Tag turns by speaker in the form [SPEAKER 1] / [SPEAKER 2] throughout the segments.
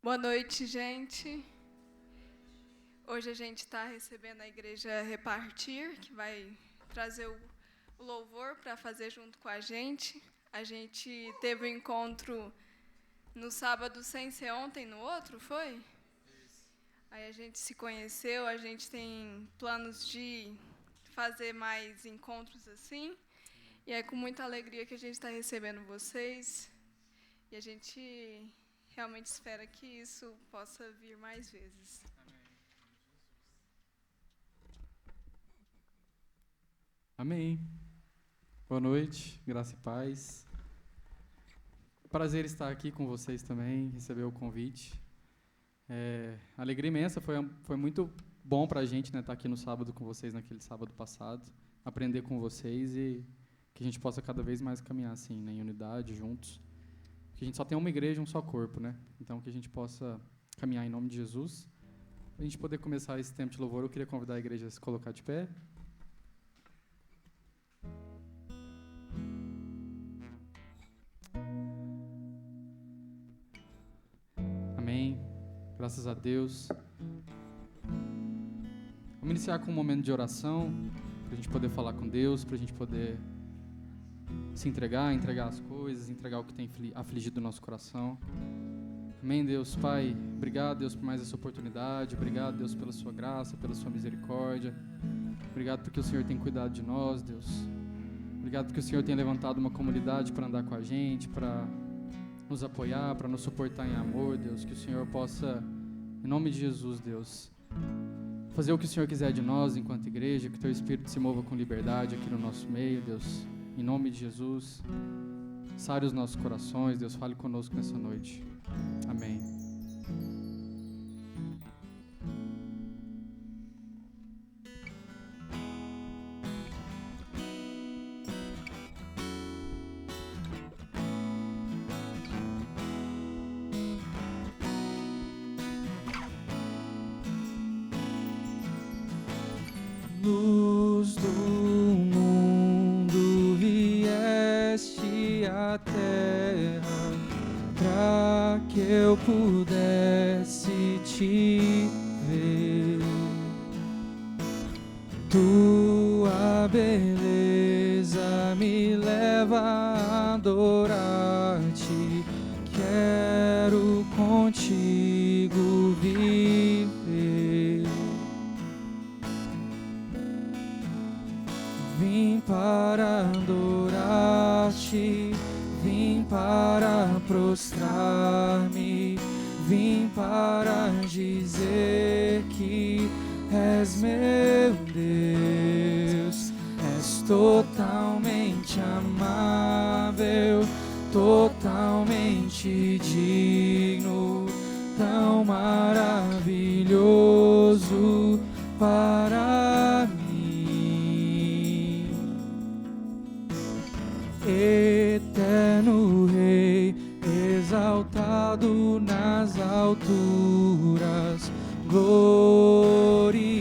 [SPEAKER 1] Boa noite, gente. Hoje a gente está recebendo a Igreja Repartir, que vai trazer o louvor para fazer junto com a gente. A gente teve um encontro no sábado sem ser ontem, no outro, foi? Isso. Aí a gente se conheceu, a gente tem planos de fazer mais encontros assim. E é com muita alegria que a gente está recebendo vocês. E a gente realmente espera que isso possa vir mais vezes.
[SPEAKER 2] Amém. Boa noite, graça e paz. Prazer estar aqui com vocês também, receber o convite. Alegria imensa, foi muito bom para a gente, né, estar aqui no sábado com vocês, naquele sábado passado, aprender com vocês e que a gente possa cada vez mais caminhar assim, né, em unidade, juntos. Que a gente só tem uma igreja, um só corpo, né? Então que a gente possa caminhar em nome de Jesus. Para a gente poder começar esse tempo de louvor, eu queria convidar a igreja a se colocar de pé. Amém. Graças a Deus. Vamos iniciar com um momento de oração, para a gente poder falar com Deus, para a gente poder se entregar as coisas, entregar o que tem afligido o nosso coração. Amém, Deus. Pai, obrigado, Deus, por mais essa oportunidade. Obrigado, Deus, pela sua graça, pela sua misericórdia. Obrigado porque o Senhor tem cuidado de nós, Deus. Obrigado porque o Senhor tem levantado uma comunidade para andar com a gente, para nos apoiar, para nos suportar em amor, Deus. Que o Senhor possa, em nome de Jesus, Deus, fazer o que o Senhor quiser de nós enquanto igreja, que o Teu Espírito se mova com liberdade aqui no nosso meio, Deus. Em nome de Jesus, sare os nossos corações, Deus, fale conosco nessa noite. Amém.
[SPEAKER 3] Luz do mundo, vieste à terra para que eu pudesse te ver. Tua beleza me leva a adorar-te. Quero contigo viver. Vim para adorar-te, vim para prostrar-me, vim para dizer que és meu Deus. És totalmente amável, totalmente digno, tão maravilhoso para mim. Eterno Rei, exaltado nas alturas, glorioso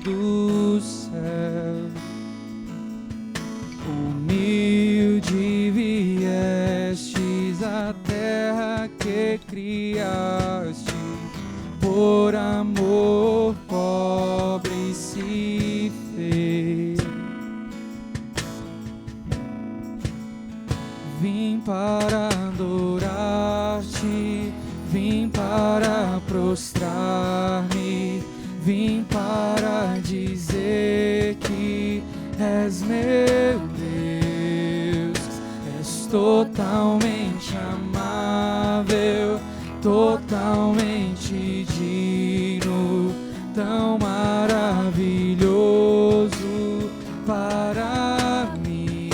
[SPEAKER 3] do céu. Humilde viestes à terra que criaste, por amor pobre se fez. Vim para adorar-te, vim para prostrar-me, vim para dizer que és meu Deus. És totalmente amável, totalmente digno, tão maravilhoso para mim.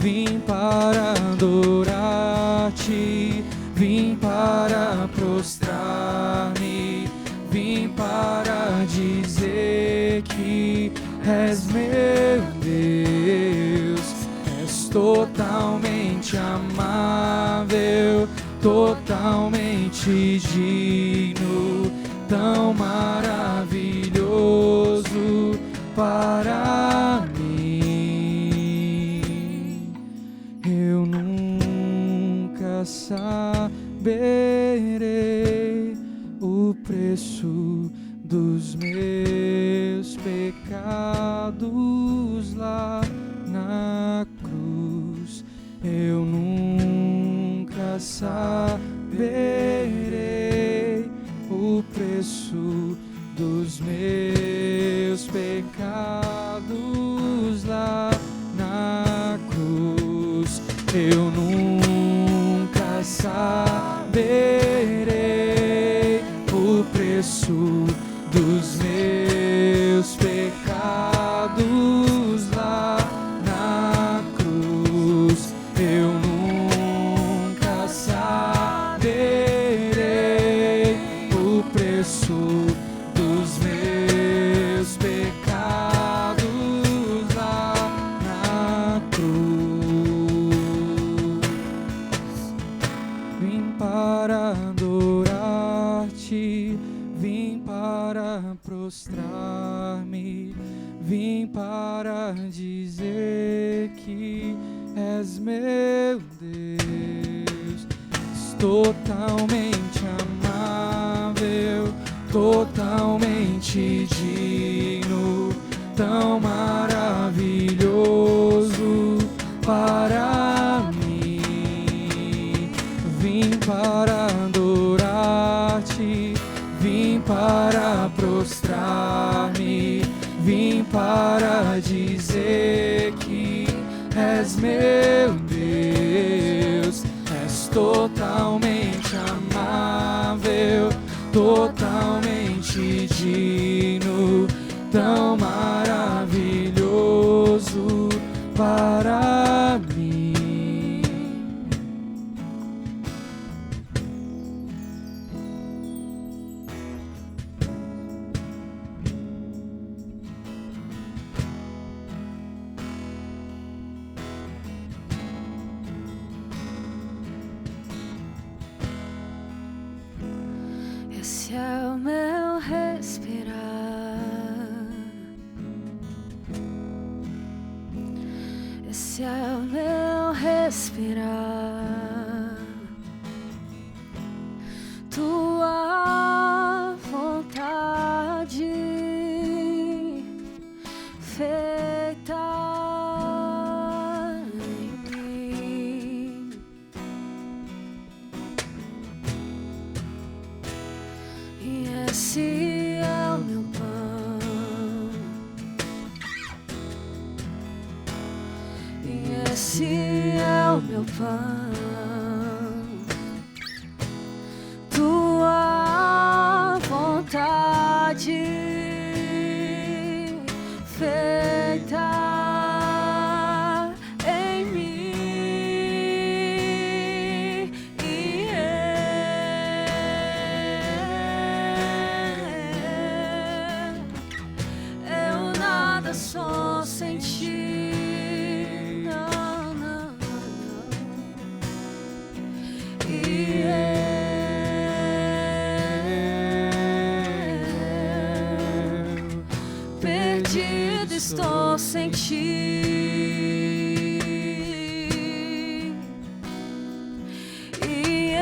[SPEAKER 3] Vim para adorar-te, vim para prostrar-me, vim para dizer que és meu Deus. És totalmente amável, totalmente digno, tão maravilhoso para mim. Eu nunca saberei saberei o preço dos meus pecados lá na cruz. Eu nunca saberei o preço dos meus pecados lá na cruz. Eu nunca saberei o preço dos meus pecados lá na cruz. Eu nunca saberei o preço dos meus pecados lá na cruz. Vim para adorar-te, vim para prostrar-me, vim para dizer que és meu Deus. És totalmente amável, totalmente digno, tão maravilhoso para mim. Vim para adorar-te, vim para prostrar-me, vim para dizer que és meu Deus. És totalmente amável, totalmente digno, tão maravilhoso para mim.
[SPEAKER 4] Esse é o meu respirar, esse é o meu respirar. Tua vontade feita em mim. E esse é o meu pão, e esse é o meu pão. Tua vontade feita em mim. E eu nada sou sem ti. Não, não, não. E perdido estou sem ti. E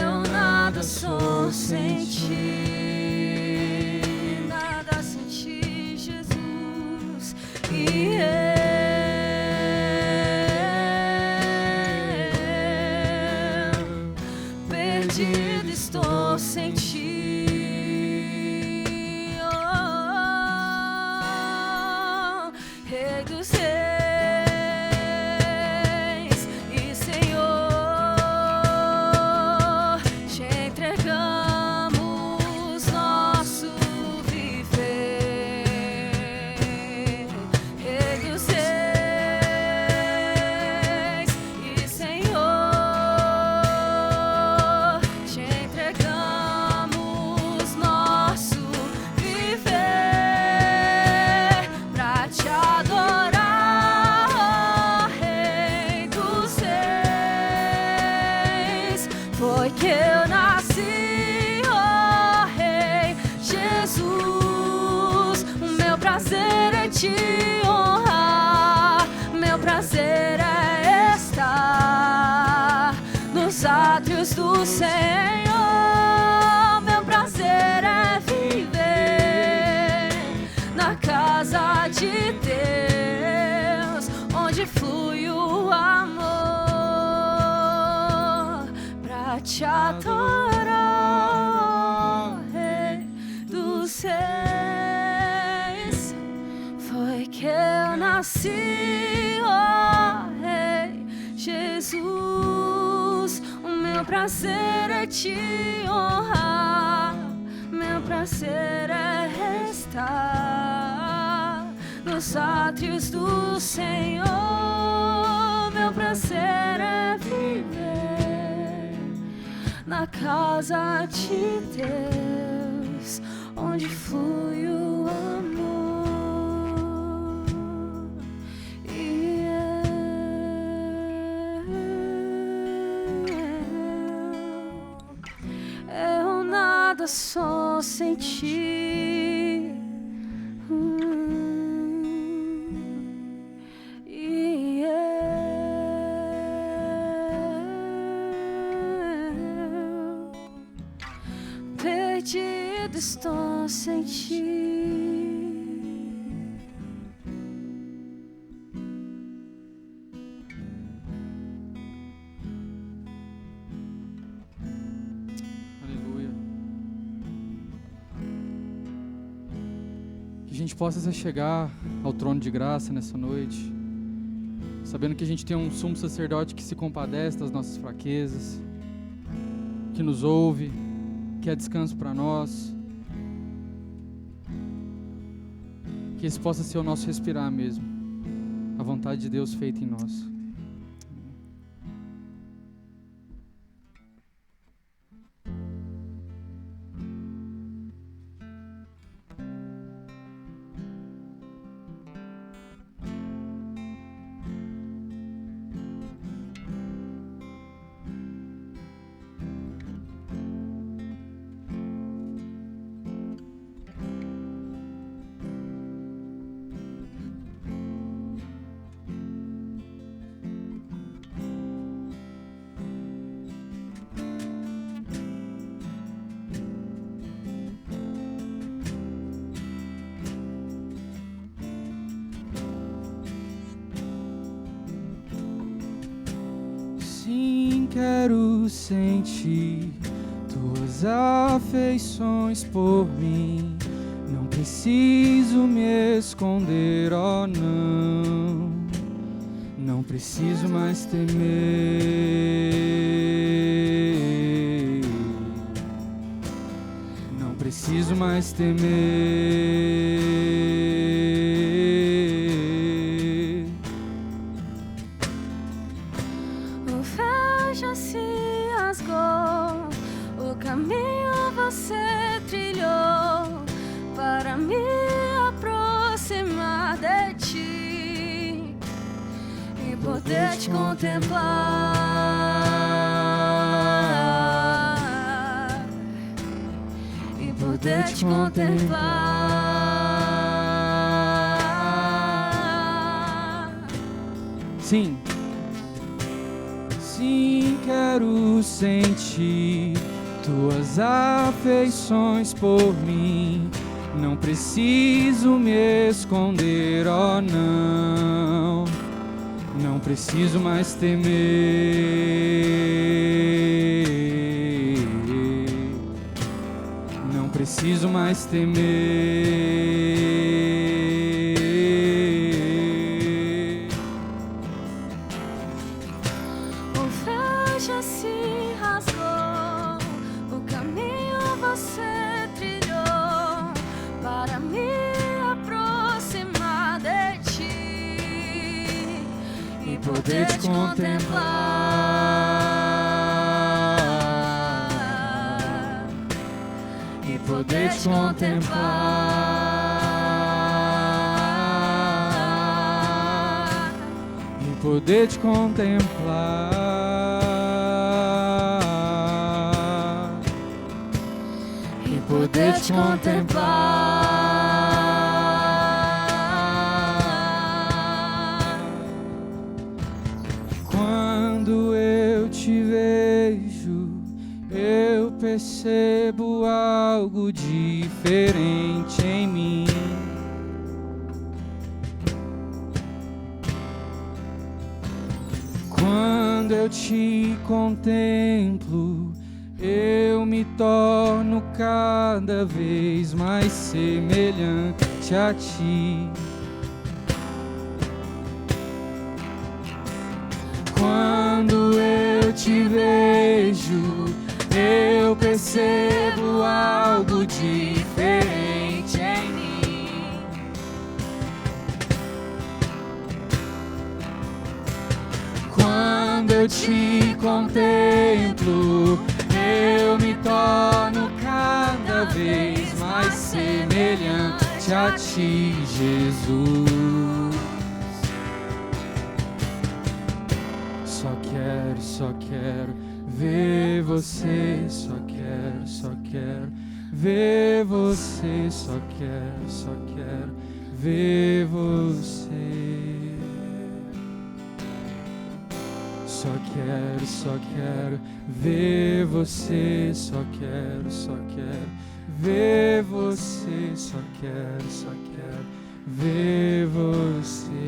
[SPEAKER 4] eu nada sou sem ti, nada sem ti, Jesus. E perdido estou sem ti. prazer é estar nos átrios do Senhor. Meu prazer é viver na casa de Deus, onde flui o amor pra te adorar, ó Rei dos Reis. Foi que eu nasci, ó Rei Jesus. O meu prazer é te honrar, meu prazer é estar nos átrios do Senhor. Meu prazer é viver na casa de Deus, onde flui o amor. Eu nada sou sem ti. Perdido estou sem ti.
[SPEAKER 2] Aleluia. Que a gente possa se chegar ao trono de graça nessa noite, sabendo que a gente tem um sumo sacerdote que se compadece das nossas fraquezas, que nos ouve, que é descanso para nós. Que esse possa ser o nosso respirar mesmo, a vontade de Deus feita em nós.
[SPEAKER 3] Sim, quero sentir tuas afeições por mim. Não preciso me esconder, oh não. Não preciso mais temer. Não preciso mais temer.
[SPEAKER 4] O véu já se rasgou, o caminho você trilhou para me aproximar de ti e poder te contemplar, e poder te contemplar.
[SPEAKER 3] Sim. Sim, quero sentir tuas afeições por mim. Não preciso me esconder, oh não. Não preciso mais temer. Não preciso mais temer.
[SPEAKER 4] O véu já se rasgou, o caminho você trilhou para me aproximar de ti e poder te contemplar, e poder te contemplar,
[SPEAKER 3] E poder te contemplar.
[SPEAKER 4] e poder te contemplar.
[SPEAKER 3] te vejo, eu percebo algo diferente em mim. Quando eu te contemplo, eu me torno cada vez mais semelhante a ti. Quando eu te vejo, eu percebo algo diferente em mim. Quando eu te contemplo, eu me torno cada vez mais semelhante a ti, Jesus. Só quero ver você, só quero ver você, só quero ver você. Só quero ver você, só quero ver você, só quero ver você.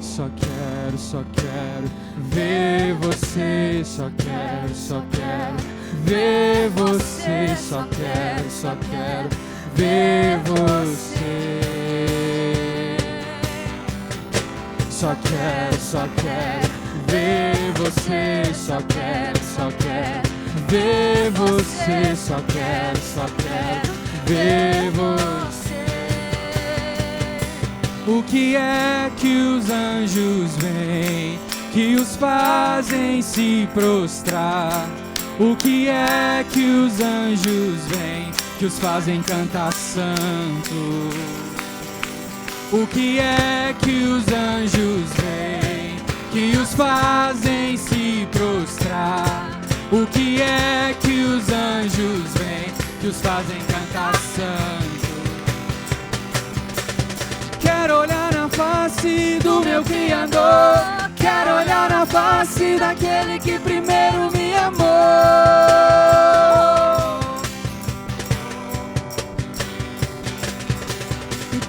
[SPEAKER 3] Só quero ver você, só quero ver você, só quero ver você. Só quero ver você, só quero ver você, só quero ver você. O que é que os anjos veem, que os fazem se prostrar? O que é que os anjos veem, que os fazem cantar santo? O que é que os anjos veem, que os fazem se prostrar? O que é que os anjos veem, que os fazem cantar santo? Quero olhar na face do meu Criador, quero olhar na face daquele que primeiro me amou.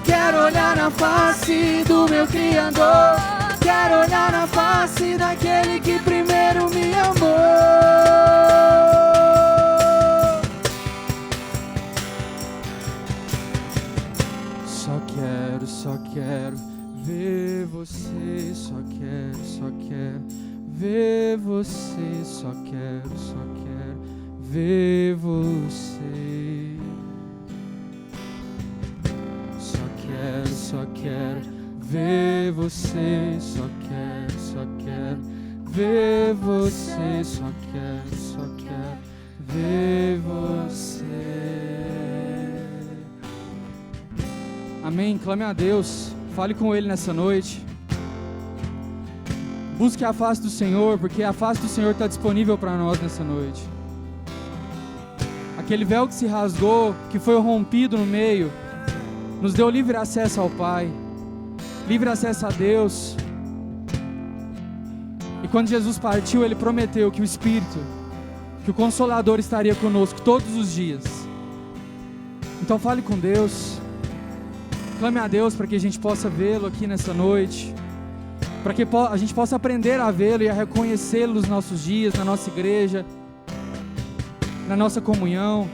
[SPEAKER 3] Quero olhar na face do meu Criador, quero olhar na face daquele que primeiro me amou. Só quero ver você, só quero ver você, só quero ver você. Só quero ver você, só quero ver você, só quero ver você. Amém. Clame a Deus, fale com Ele nessa noite. Busque a face do Senhor, porque a face do Senhor está disponível para nós nessa noite. Aquele véu que se rasgou, que foi rompido no meio, nos deu livre acesso ao Pai, livre acesso a Deus. E quando Jesus partiu, Ele prometeu que o Espírito, que o Consolador estaria conosco todos os dias. Então fale com Deus. Clame a Deus para que a gente possa vê-lo aqui nessa noite, para que a gente possa aprender a vê-lo e a reconhecê-lo nos nossos dias, na nossa igreja, na nossa comunhão.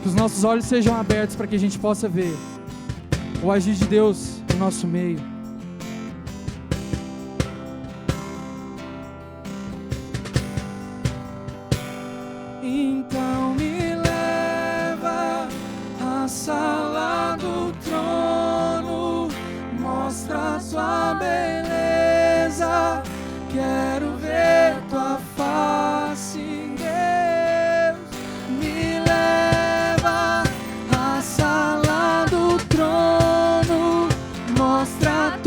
[SPEAKER 3] Que os nossos olhos sejam abertos para que a gente possa ver o agir de Deus no nosso meio. Então me leva à sala do trono, mostra a sua beleza, quero ver tua face, Deus. Me leva à sala do trono, mostra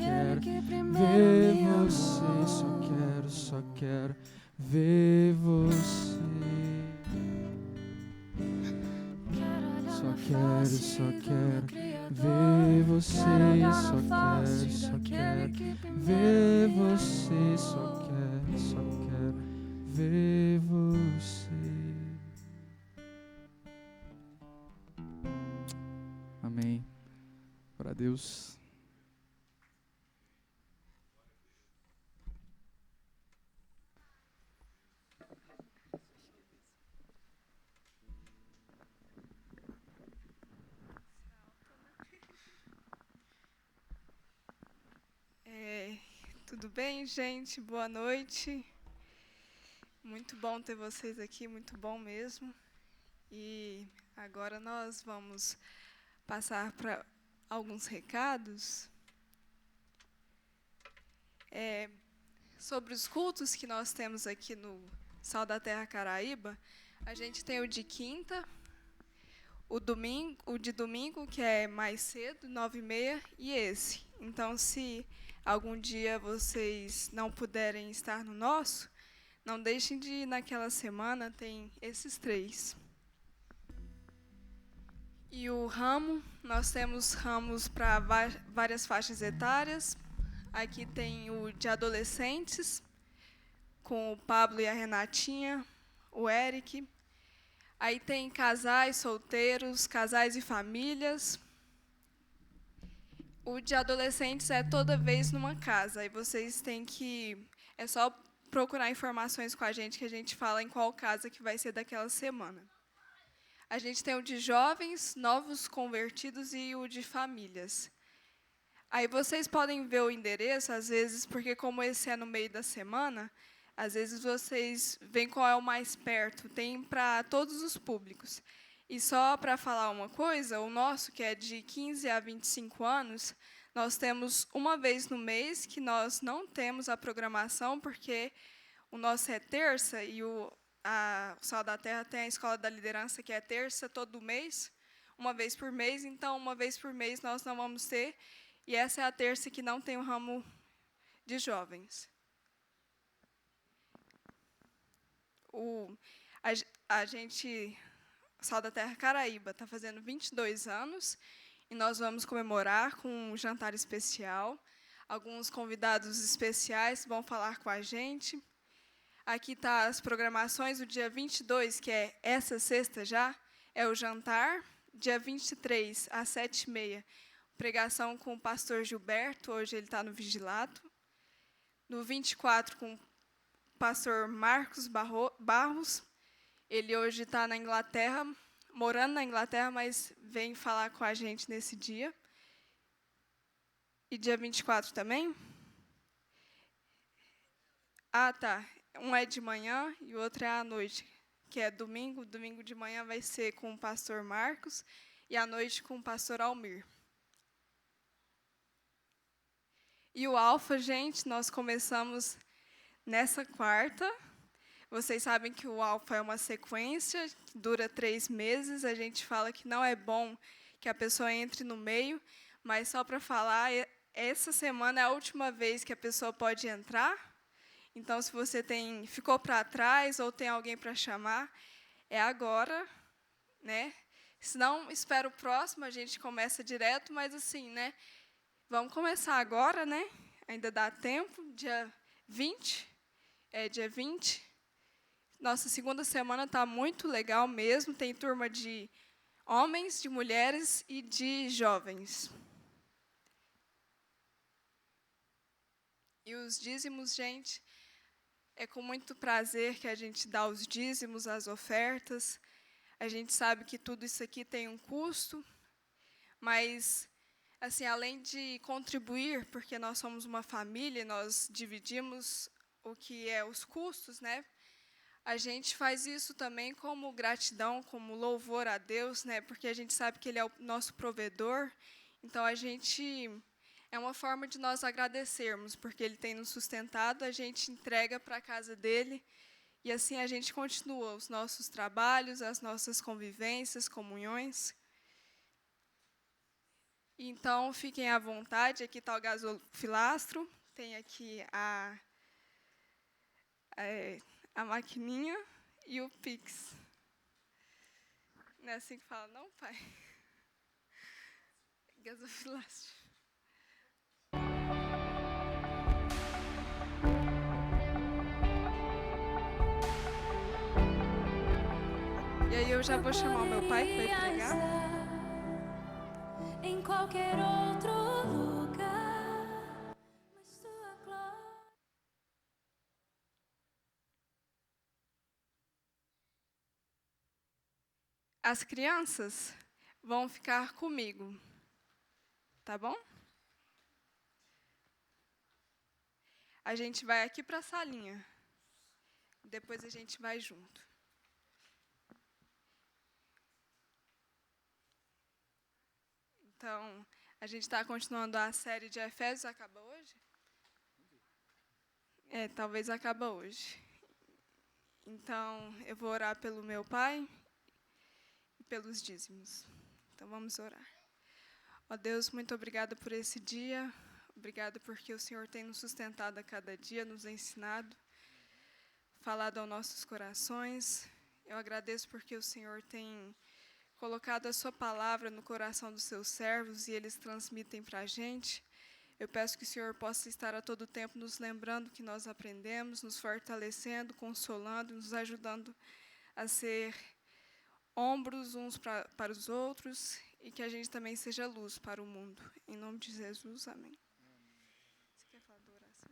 [SPEAKER 3] quero
[SPEAKER 4] que primeiro
[SPEAKER 3] ver
[SPEAKER 4] me amou.
[SPEAKER 3] você, só quero ver você.
[SPEAKER 4] Quero olhar
[SPEAKER 3] Só
[SPEAKER 4] na
[SPEAKER 3] quero,
[SPEAKER 4] face
[SPEAKER 3] só
[SPEAKER 4] do
[SPEAKER 3] quero
[SPEAKER 4] meu Criador.
[SPEAKER 3] ver você,
[SPEAKER 4] Quero olhar
[SPEAKER 3] só
[SPEAKER 4] na face
[SPEAKER 3] quero
[SPEAKER 4] daquele que primeiro
[SPEAKER 3] ver
[SPEAKER 4] me
[SPEAKER 3] você,
[SPEAKER 4] amou.
[SPEAKER 3] só quero ver você. Amém. Glória a Deus.
[SPEAKER 1] Tudo bem, gente? Boa noite. Muito bom ter vocês aqui, muito bom mesmo. E agora nós vamos passar para alguns recados sobre os cultos que nós temos aqui no Sal da Terra Caraíba. A gente tem o de quinta, o de domingo, que é mais cedo, 9h30, e esse. Então, se algum dia vocês não puderem estar no nosso, não deixem de ir naquela semana, tem esses 3. E o ramo, nós temos ramos para várias faixas etárias. Aqui tem o de adolescentes, com o Pablo e a Renatinha, o Eric. Aí tem casais solteiros, casais e famílias. O de adolescentes é toda vez numa casa. Aí vocês têm que... É só procurar informações com a gente, que a gente fala em qual casa que vai ser daquela semana. A gente tem o de jovens, novos convertidos e o de famílias. Aí vocês podem ver o endereço, às vezes, porque como esse é no meio da semana, às vezes vocês veem qual é o mais perto. Tem para todos os públicos. E só para falar uma coisa, o nosso, que é de 15 a 25 anos, nós temos uma vez no mês que nós não temos a programação, porque o nosso é terça e o Sal da Terra tem a Escola da Liderança, que é terça todo mês, uma vez por mês. Então, uma vez por mês nós não vamos ter. E essa é a terça que não tem o ramo de jovens. A gente, Sal da Terra Caraíba, está fazendo 22 anos e nós vamos comemorar com um jantar especial. Alguns convidados especiais vão falar com a gente. Aqui está as programações. O dia 22, que é essa sexta já, é o jantar. Dia 23, às 7h30, pregação com o pastor Gilberto. Hoje ele está no Vigilato. No 24, com o pastor Marcos Barros. Ele hoje está na Inglaterra, morando na Inglaterra, mas vem falar com a gente nesse dia. E dia 24 também? Ah, tá. Um é de manhã e o outro é à noite, que é domingo. Domingo de manhã vai ser com o pastor Marcos e à noite com o pastor Almir. E o Alfa, gente, nós começamos nessa quarta. Vocês sabem que o Alfa é uma sequência, que dura 3 meses. A gente fala que não é bom que a pessoa entre no meio, mas só para falar, essa semana é a última vez que a pessoa pode entrar. Então, se você ficou para trás ou tem alguém para chamar, é agora, né? Se não, espera o próximo, a gente começa direto, mas assim, né? Vamos começar agora, né? Ainda dá tempo, dia 20. Dia 20. Nossa segunda semana está muito legal mesmo. Tem turma de homens, de mulheres e de jovens. E os dízimos, gente, é com muito prazer que a gente dá os dízimos, as ofertas. A gente sabe que tudo isso aqui tem um custo, mas, assim, além de contribuir, porque nós somos uma família, nós dividimos o que é os custos, né? A gente faz isso também como gratidão, como louvor a Deus, né? Porque a gente sabe que Ele é o nosso provedor. Então, é uma forma de nós agradecermos, porque Ele tem nos sustentado, a gente entrega para a casa dEle, e assim a gente continua os nossos trabalhos, as nossas convivências, comunhões. Então, fiquem à vontade. Aqui está o gasofilastro. Tem aqui a maquininha e o Pix. Não é assim que fala, não, pai? Gasofilastro. E aí eu já vou chamar o meu pai que vai pregar.
[SPEAKER 4] Em qualquer outro lugar, mas tua glória.
[SPEAKER 1] As crianças vão ficar comigo, tá bom? A gente vai aqui para a salinha. Depois a gente vai junto. Então, a gente está continuando a série de Efésios. Acaba hoje? Talvez acaba hoje. Então, eu vou orar pelo meu pai e pelos dízimos. Então, vamos orar. Ó Deus, muito obrigada por esse dia. Obrigada porque o Senhor tem nos sustentado a cada dia, nos ensinado, falado aos nossos corações. Eu agradeço porque o Senhor tem colocado a sua palavra no coração dos seus servos e eles transmitem para a gente. Eu peço que o Senhor possa estar a todo tempo nos lembrando que nós aprendemos, nos fortalecendo, consolando, nos ajudando a ser ombros uns para os outros e que a gente também seja luz para o mundo. Em nome de Jesus, amém. Você quer falar da oração?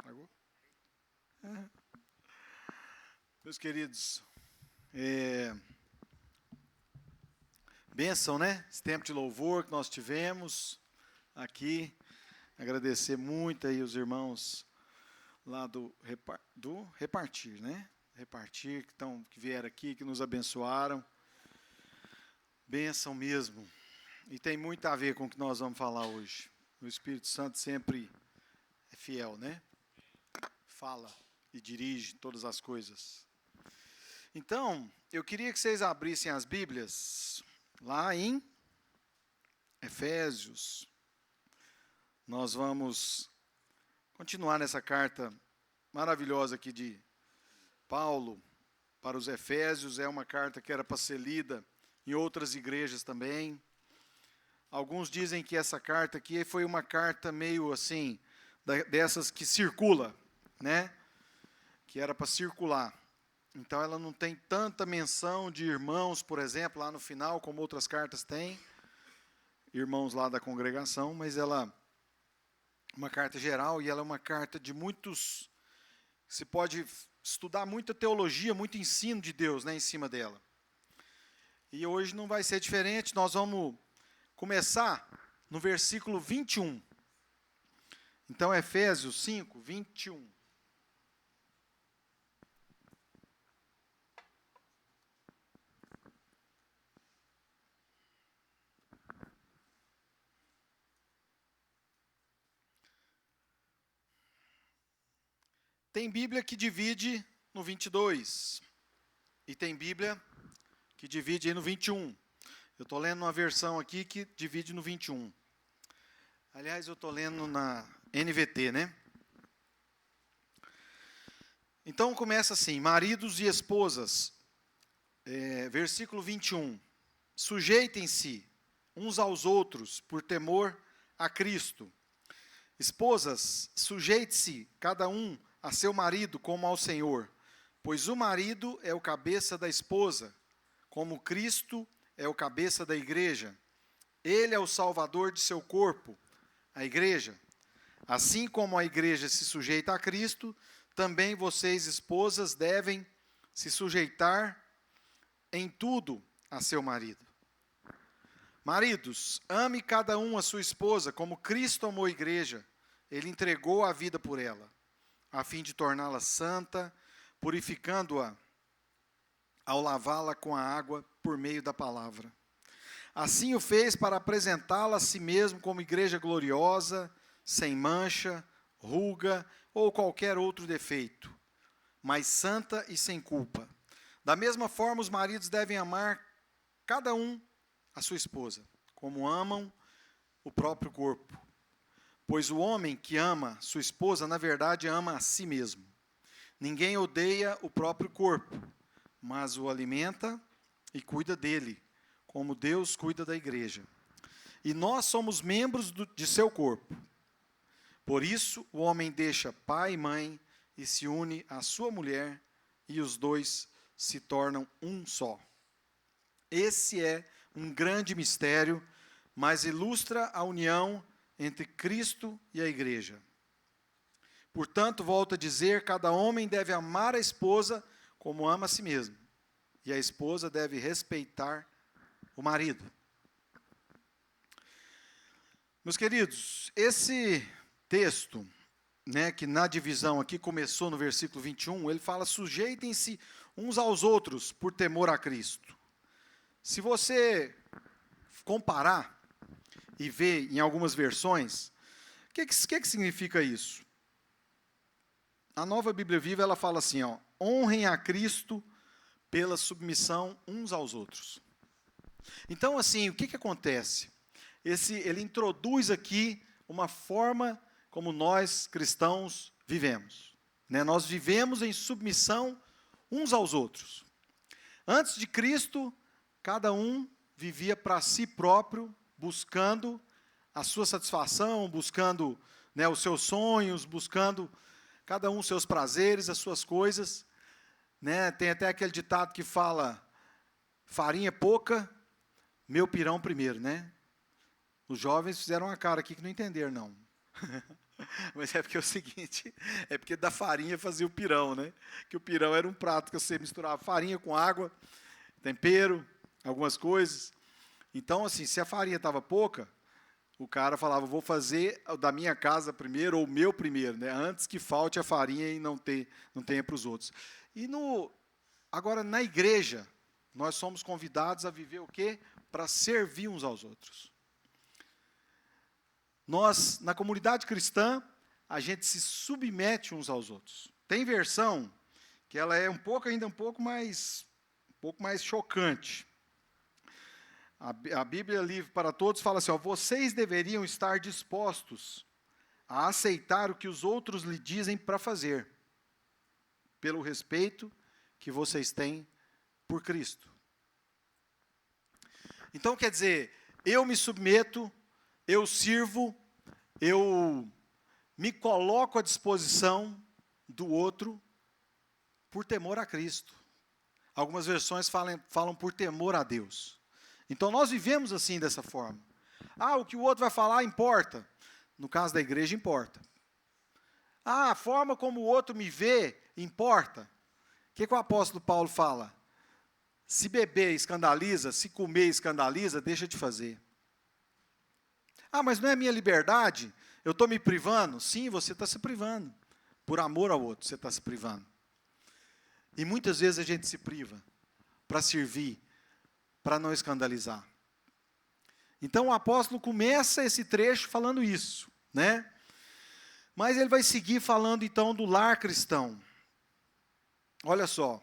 [SPEAKER 5] Largou? Meus queridos, bênção, né? Esse tempo de louvor que nós tivemos aqui. Agradecer muito aí os irmãos lá do Repartir, né? Repartir, que vieram aqui, que nos abençoaram. Bênção mesmo. E tem muito a ver com o que nós vamos falar hoje. O Espírito Santo sempre é fiel, né? Fala e dirige todas as coisas. Então, eu queria que vocês abrissem as Bíblias lá em Efésios. Nós vamos continuar nessa carta maravilhosa aqui de Paulo para os Efésios. É uma carta que era para ser lida em outras igrejas também. Alguns dizem que essa carta aqui foi uma carta meio assim, dessas que circula, né? Que era para circular. Então, ela não tem tanta menção de irmãos, por exemplo, lá no final, como outras cartas têm, irmãos lá da congregação, mas ela é uma carta geral e ela é uma carta de muitos... Se pode estudar muita teologia, muito ensino de Deus, né, em cima dela. E hoje não vai ser diferente, nós vamos começar no versículo 21. Então, Efésios 5, 21. Tem Bíblia que divide no 22. E tem Bíblia que divide aí no 21. Eu estou lendo uma versão aqui que divide no 21. Aliás, eu estou lendo na NVT, né? Então, começa assim, maridos e esposas, versículo 21. Sujeitem-se uns aos outros por temor a Cristo. Esposas, sujeite-se cada um a seu marido como ao Senhor, pois o marido é o cabeça da esposa, como Cristo é o cabeça da igreja. Ele é o salvador de seu corpo, a igreja. Assim como a igreja se sujeita a Cristo, também vocês, esposas, devem se sujeitar em tudo a seu marido. Maridos, ame cada um a sua esposa, como Cristo amou a igreja. Ele entregou a vida por ela, a fim de torná-la santa, purificando-a ao lavá-la com a água por meio da palavra. Assim o fez para apresentá-la a si mesmo como igreja gloriosa, sem mancha, ruga ou qualquer outro defeito, mas santa e sem culpa. Da mesma forma, os maridos devem amar cada um a sua esposa, como amam o próprio corpo. Pois o homem que ama sua esposa, na verdade, ama a si mesmo. Ninguém odeia o próprio corpo, mas o alimenta e cuida dele, como Deus cuida da igreja. E nós somos membros de seu corpo. Por isso, o homem deixa pai e mãe e se une à sua mulher, e os dois se tornam um só. Esse é um grande mistério, mas ilustra a união entre Cristo e a igreja. Portanto, volto a dizer, cada homem deve amar a esposa como ama a si mesmo, e a esposa deve respeitar o marido. Meus queridos, esse texto, que na divisão aqui começou no versículo 21, ele fala: sujeitem-se uns aos outros por temor a Cristo. Se você comparar e ver em algumas versões, o que significa isso? A Nova Bíblia Viva, ela fala assim, honrem a Cristo pela submissão uns aos outros. Então, assim, o que acontece? Ele introduz aqui uma forma como nós, cristãos, vivemos. Nós vivemos em submissão uns aos outros. Antes de Cristo, cada um vivia para si próprio, buscando a sua satisfação, buscando os seus sonhos, buscando cada um os seus prazeres, as suas coisas. Tem até aquele ditado que fala, farinha pouca, meu pirão primeiro, Os jovens fizeram uma cara aqui que não entenderam, não. Mas é porque é o seguinte, é porque da farinha fazia o pirão, Que o pirão era um prato que você misturava farinha com água, tempero, algumas coisas. Então, assim, se a farinha estava pouca, o cara falava, vou fazer da minha casa primeiro, ou o meu primeiro, antes que falte a farinha e não tenha para os outros. E agora, na igreja, nós somos convidados a viver o quê? Para servir uns aos outros. Nós, na comunidade cristã, a gente se submete uns aos outros. Tem versão que ela é ainda um pouco mais chocante. A Bíblia Livre para Todos fala assim, vocês deveriam estar dispostos a aceitar o que os outros lhe dizem para fazer, pelo respeito que vocês têm por Cristo. Então, quer dizer, eu me submeto, eu sirvo, eu me coloco à disposição do outro por temor a Cristo. Algumas versões falam por temor a Deus. Então, nós vivemos assim, dessa forma. O que o outro vai falar importa. No caso da igreja, importa. A forma como o outro me vê, importa. O que o apóstolo Paulo fala? Se beber escandaliza, se comer escandaliza, deixa de fazer. Mas não é minha liberdade? Eu estou me privando? Sim, você está se privando. Por amor ao outro, você está se privando. E muitas vezes a gente se priva para servir, para não escandalizar. Então o apóstolo começa esse trecho falando isso, Mas ele vai seguir falando então do lar cristão. Olha só,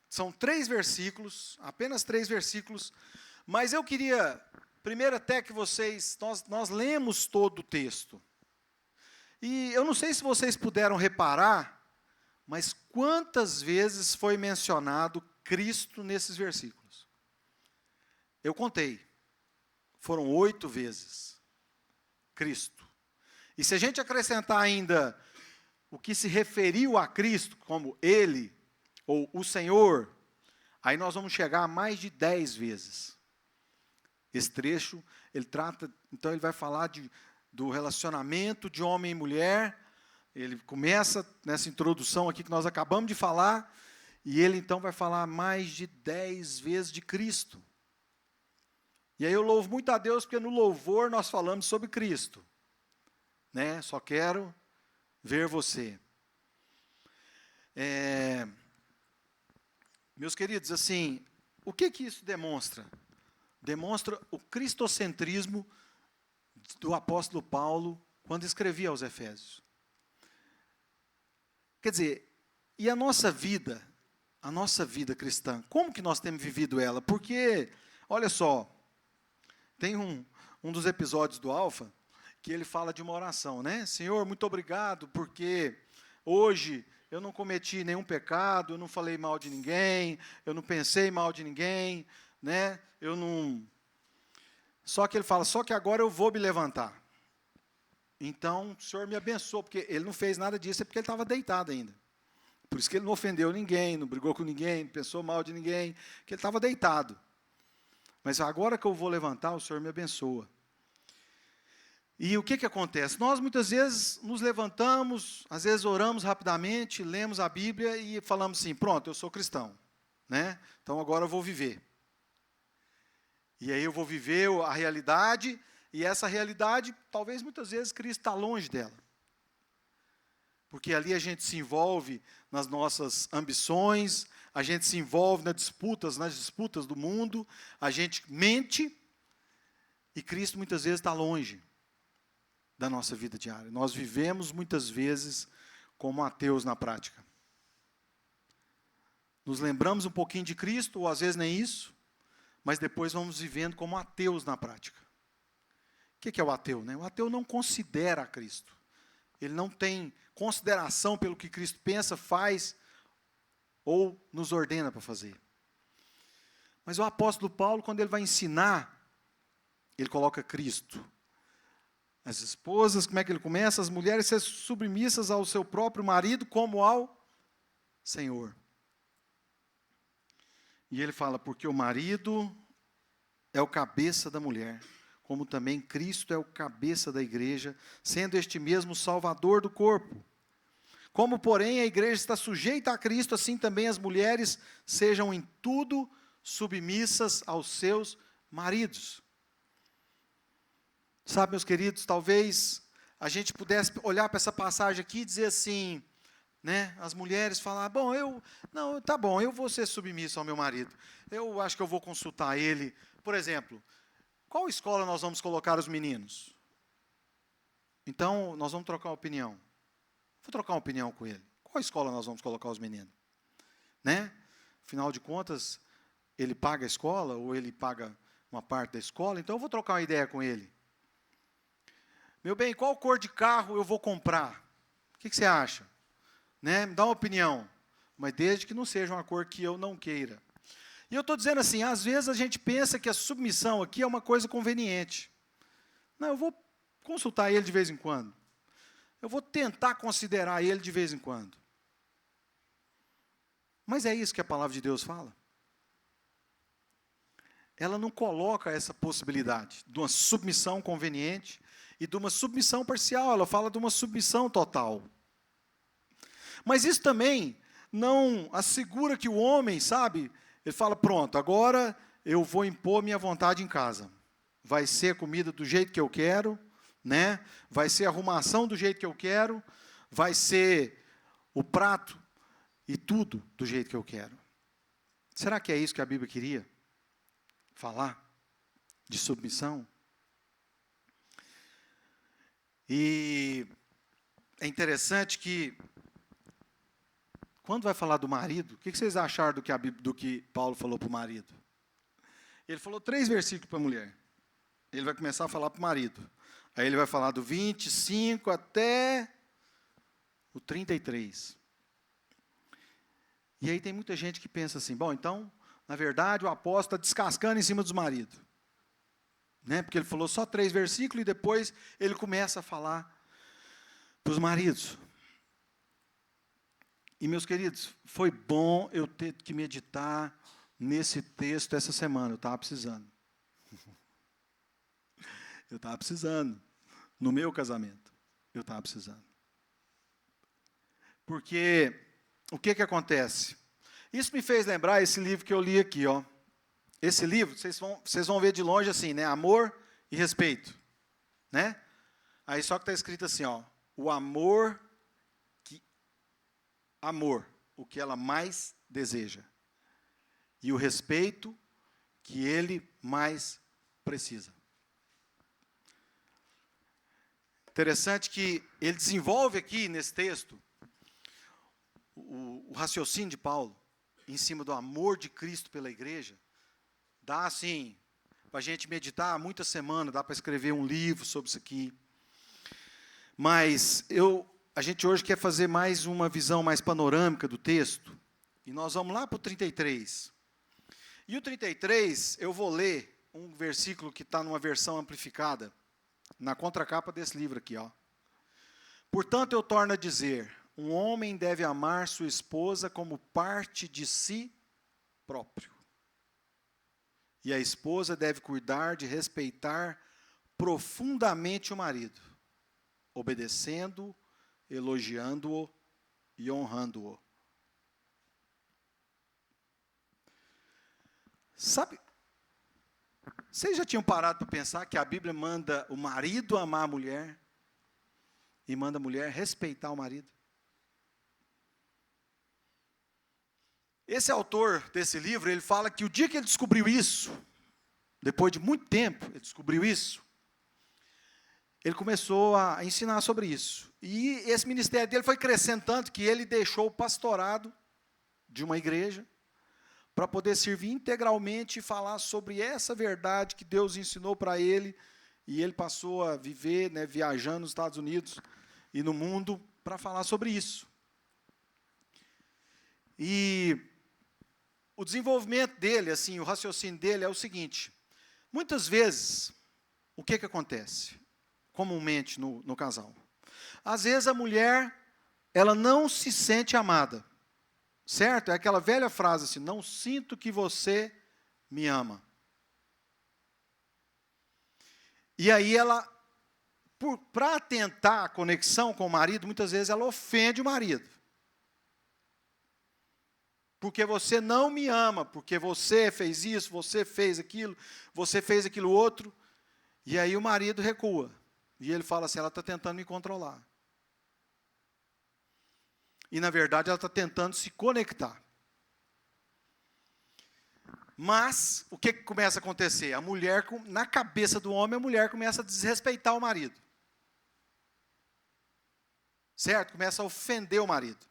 [SPEAKER 5] são 3 versículos, apenas 3 versículos, mas eu queria, primeiro até que nós lemos todo o texto. E eu não sei se vocês puderam reparar, mas quantas vezes foi mencionado Cristo nesses versículos? Eu contei. Foram 8 vezes. Cristo. E se a gente acrescentar ainda o que se referiu a Cristo, como Ele, ou o Senhor, aí nós vamos chegar a mais de 10 vezes. Esse trecho, então ele vai falar do relacionamento de homem e mulher. Ele começa nessa introdução aqui que nós acabamos de falar, e ele então vai falar mais de 10 vezes de Cristo. E aí eu louvo muito a Deus, porque no louvor nós falamos sobre Cristo. Só quero ver você. Meus queridos, assim, o que isso demonstra? Demonstra o cristocentrismo do apóstolo Paulo quando escrevia aos Efésios. Quer dizer, E a nossa vida cristã, como que nós temos vivido ela? Porque, olha só, tem um dos episódios do Alfa que ele fala de uma oração, né? Senhor, muito obrigado, porque hoje eu não cometi nenhum pecado, eu não falei mal de ninguém, eu não pensei mal de ninguém, né? Só que ele fala, só que agora eu vou me levantar. Então, o Senhor me abençoou, porque ele não fez nada disso, é porque ele estava deitado ainda. Por isso que ele não ofendeu ninguém, não brigou com ninguém, não pensou mal de ninguém, porque ele estava deitado. Mas agora que eu vou levantar, o Senhor me abençoa. E o que acontece? Nós muitas vezes nos levantamos, às vezes oramos rapidamente, lemos a Bíblia e falamos assim, pronto, eu sou cristão, né? Então agora eu vou viver. E aí eu vou viver a realidade, e essa realidade, talvez muitas vezes Cristo está longe dela. Porque ali a gente se envolve nas nossas ambições, a gente se envolve nas disputas do mundo, a gente mente, e Cristo muitas vezes está longe da nossa vida diária. Nós vivemos muitas vezes como ateus na prática. Nos lembramos um pouquinho de Cristo, ou às vezes nem isso, mas depois vamos vivendo como ateus na prática. O que é o ateu, né? O ateu não considera Cristo. Ele não tem consideração pelo que Cristo pensa, faz ou nos ordena para fazer. Mas o apóstolo Paulo, quando ele vai ensinar, ele coloca Cristo. As esposas, como é que ele começa? As mulheres ser submissas ao seu próprio marido como ao Senhor. E ele fala, porque o marido é o cabeça da mulher, como também Cristo é o cabeça da igreja, sendo este mesmo Salvador do corpo. Como, porém, a igreja está sujeita a Cristo, assim também as mulheres sejam em tudo submissas aos seus maridos. Sabe, meus queridos, talvez a gente pudesse olhar para essa passagem aqui e dizer assim, né, as mulheres falar, tá bom, eu vou ser submisso ao meu marido. Eu acho que eu vou consultar ele. Por exemplo, qual escola nós vamos colocar os meninos? Então, nós vamos trocar uma opinião. Vou trocar uma opinião com ele. Qual escola nós vamos colocar os meninos? Né? Afinal de contas, ele paga a escola, ou ele paga uma parte da escola, então eu vou trocar uma ideia com ele. Meu bem, qual cor de carro eu vou comprar? O que você acha? Né? Me dá uma opinião, mas desde que não seja uma cor que eu não queira. E eu estou dizendo assim, às vezes a gente pensa que a submissão aqui é uma coisa conveniente. Não, eu vou consultar ele de vez em quando. Eu vou tentar considerar ele de vez em quando. Mas é isso que a palavra de Deus fala. Ela não coloca essa possibilidade de uma submissão conveniente e de uma submissão parcial. Ela fala de uma submissão total. Mas isso também não assegura que o homem, sabe, ele fala, pronto, agora eu vou impor minha vontade em casa. Vai ser a comida do jeito que eu quero, né? Vai ser a arrumação do jeito que eu quero, vai ser o prato e tudo do jeito que eu quero. Será que é isso que a Bíblia queria falar? De submissão? E é interessante que, quando vai falar do marido, o que vocês acharam do que Paulo falou para o marido? Ele falou 3 versículos para a mulher. Ele vai começar a falar para o marido. Aí ele vai falar do 25 até o 33. E aí tem muita gente que pensa assim, bom, então, na verdade, o apóstolo está descascando em cima dos maridos. Né? Porque ele falou só 3 versículos e depois ele começa a falar para os maridos. E, meus queridos, foi bom eu ter que meditar nesse texto essa semana. Eu estava precisando. Eu estava precisando. No meu casamento, eu estava precisando. Porque, o que acontece? Isso me fez lembrar esse livro que eu li aqui, ó. Esse livro, vocês vão ver de longe assim, né? Amor e respeito. Né? Aí só que está escrito assim, ó. O amor, o que ela mais deseja. E o respeito que ele mais precisa. Interessante que ele desenvolve aqui nesse texto o raciocínio de Paulo em cima do amor de Cristo pela igreja, dá assim, para a gente meditar muitas semanas, dá para escrever um livro sobre isso aqui. Mas a gente hoje quer fazer mais uma visão mais panorâmica do texto, e nós vamos lá para o 33. E o 33, eu vou ler um versículo que está numa versão amplificada, na contracapa desse livro aqui, ó. Portanto, eu torno a dizer, um homem deve amar sua esposa como parte de si próprio. E a esposa deve cuidar de respeitar profundamente o marido, obedecendo, elogiando-o e honrando-o. Sabe, vocês já tinham parado para pensar que a Bíblia manda o marido amar a mulher e manda a mulher respeitar o marido? Esse autor desse livro, ele fala que o dia que ele descobriu isso, depois de muito tempo, ele descobriu isso, ele começou a ensinar sobre isso. E esse ministério dele foi crescendo tanto que ele deixou o pastorado de uma igreja para poder servir integralmente e falar sobre essa verdade que Deus ensinou para ele, e ele passou a viver, né, viajando nos Estados Unidos e no mundo para falar sobre isso. E o desenvolvimento dele, assim, o raciocínio dele é o seguinte: muitas vezes, o que acontece comumente no casal? Às vezes a mulher, ela não se sente amada. Certo? É aquela velha frase assim, não sinto que você me ama. E aí ela, para tentar a conexão com o marido, muitas vezes ela ofende o marido. Porque você não me ama, porque você fez isso, você fez aquilo outro. E aí o marido recua. E ele fala assim, ela está tentando me controlar. E, na verdade, ela está tentando se conectar. Mas, o que começa a acontecer? A mulher, na cabeça do homem, a mulher começa a desrespeitar o marido. Certo? Começa a ofender o marido.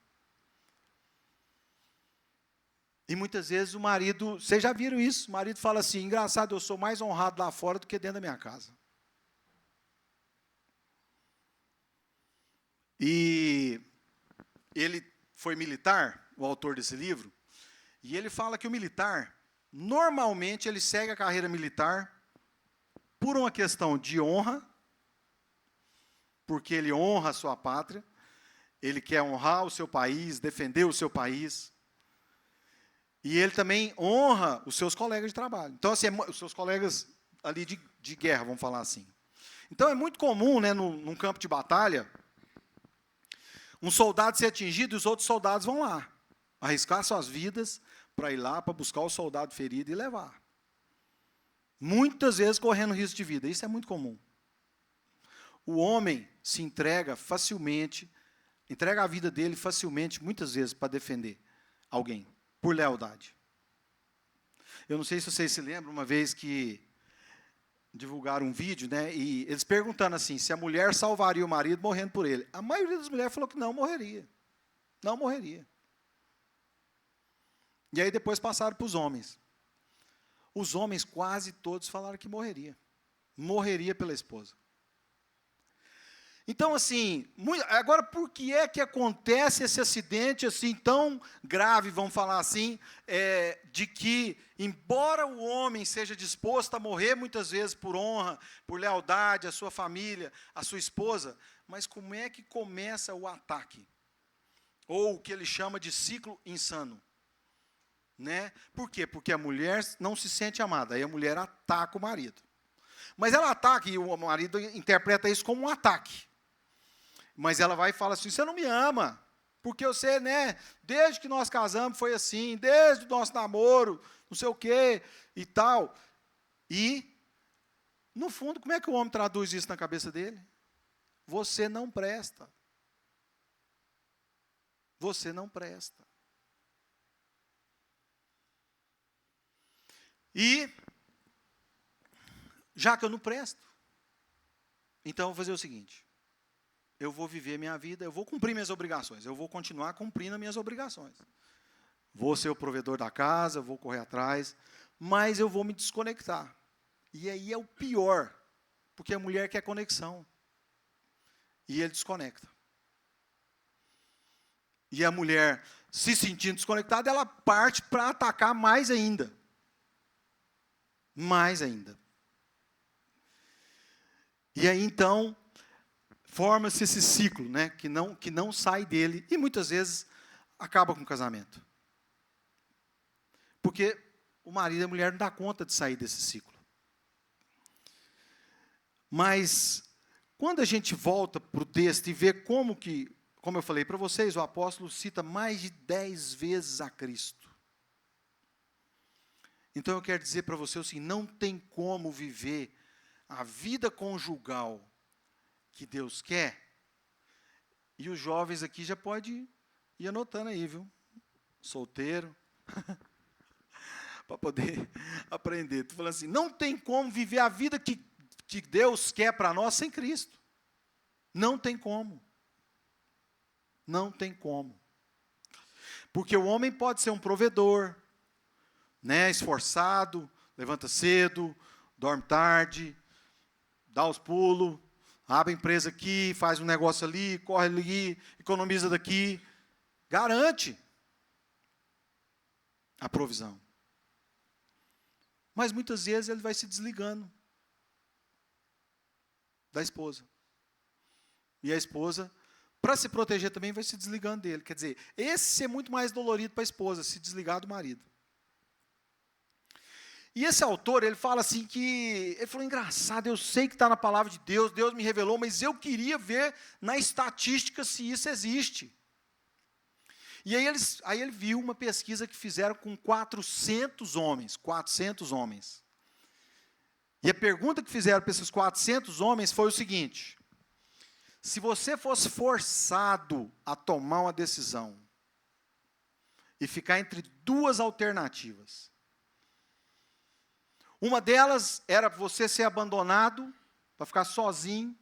[SPEAKER 5] E, muitas vezes, o marido... Vocês já viram isso? O marido fala assim, engraçado, eu sou mais honrado lá fora do que dentro da minha casa. E... ele foi militar, o autor desse livro, e ele fala que o militar, normalmente, ele segue a carreira militar por uma questão de honra, porque ele honra a sua pátria, ele quer honrar o seu país, defender o seu país, e ele também honra os seus colegas de trabalho. Então, assim, os seus colegas ali de guerra, vamos falar assim. Então, é muito comum, né, num campo de batalha, um soldado ser atingido e os outros soldados vão lá, arriscar suas vidas para ir lá, para buscar o soldado ferido e levar. Muitas vezes correndo risco de vida, isso é muito comum. O homem se entrega facilmente, entrega a vida dele facilmente, muitas vezes, para defender alguém, por lealdade. Eu não sei se vocês se lembram, uma vez que divulgaram um vídeo, né, e eles perguntando assim, se a mulher salvaria o marido morrendo por ele. A maioria das mulheres falou que não morreria. Não morreria. E aí depois passaram para os homens. Os homens quase todos falaram que morreria. Morreria pela esposa. Então, assim, agora por que é que acontece esse acidente assim tão grave, vamos falar assim, de que, embora o homem seja disposto a morrer muitas vezes por honra, por lealdade à sua família, à sua esposa, mas como é que começa o ataque? Ou o que ele chama de ciclo insano. Né? Por quê? Porque a mulher não se sente amada, aí a mulher ataca o marido. Mas ela ataca, e o marido interpreta isso como um ataque. Mas ela vai e fala assim, você não me ama, porque você, né, desde que nós casamos foi assim, desde o nosso namoro, não sei o quê, e tal. E, no fundo, como é que o homem traduz isso na cabeça dele? Você não presta. Você não presta. E, já que eu não presto, então eu vou fazer o seguinte. eu vou viver minha vida, eu vou cumprir minhas obrigações, eu vou continuar cumprindo as minhas obrigações. Vou ser o provedor da casa, vou correr atrás, mas eu vou me desconectar. E aí é o pior, porque a mulher quer conexão. E ele desconecta. E a mulher, se sentindo desconectada, ela parte para atacar mais ainda. Mais ainda. E aí, então, forma-se esse ciclo, né, que não sai dele, e muitas vezes acaba com o casamento. Porque o marido e a mulher não dão conta de sair desse ciclo. Mas, quando a gente volta para o texto e vê como eu falei para vocês, o apóstolo cita mais de 10 vezes a Cristo. Então, eu quero dizer para você assim, não tem como viver a vida conjugal que Deus quer. E os jovens aqui já podem ir anotando aí, viu? Solteiro. Para poder aprender. Estou falando assim, não tem como viver a vida que Deus quer para nós sem Cristo. Não tem como. Não tem como. Porque o homem pode ser um provedor, né, esforçado, levanta cedo, dorme tarde, dá os pulos, abre a empresa aqui, faz um negócio ali, corre ali, economiza daqui. Garante a provisão. Mas muitas vezes ele vai se desligando da esposa. E a esposa, para se proteger também, vai se desligando dele. Quer dizer, esse é muito mais dolorido para a esposa, se desligar do marido. E esse autor, ele fala assim que, ele falou, engraçado, eu sei que está na palavra de Deus, Deus me revelou, mas eu queria ver na estatística se isso existe. E aí ele viu uma pesquisa que fizeram com 400 homens. E a pergunta que fizeram para esses 400 homens foi o seguinte: se você fosse forçado a tomar uma decisão e ficar entre duas alternativas, uma delas era você ser abandonado, para ficar sozinho,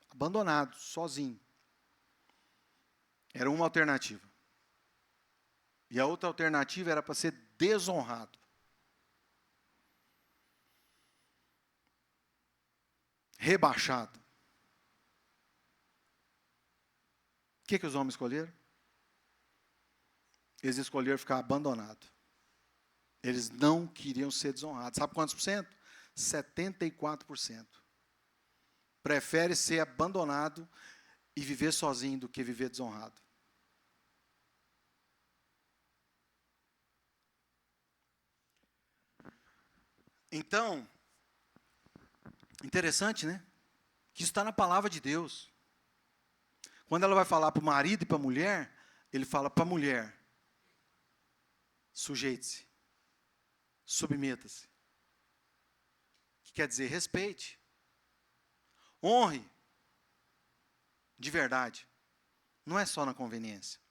[SPEAKER 5] abandonado, sozinho. Era uma alternativa. E a outra alternativa era para ser desonrado. Rebaixado. O que os homens escolheram? Eles escolheram ficar abandonados. Eles não queriam ser desonrados. Sabe quantos por cento? 74%. Prefere ser abandonado e viver sozinho do que viver desonrado. Então, interessante, né? Que isso está na palavra de Deus. Quando ela vai falar para o marido e para a mulher, ele fala para a mulher: sujeite-se, submeta-se. Que quer dizer, respeite, honre, de verdade. Não é só na conveniência.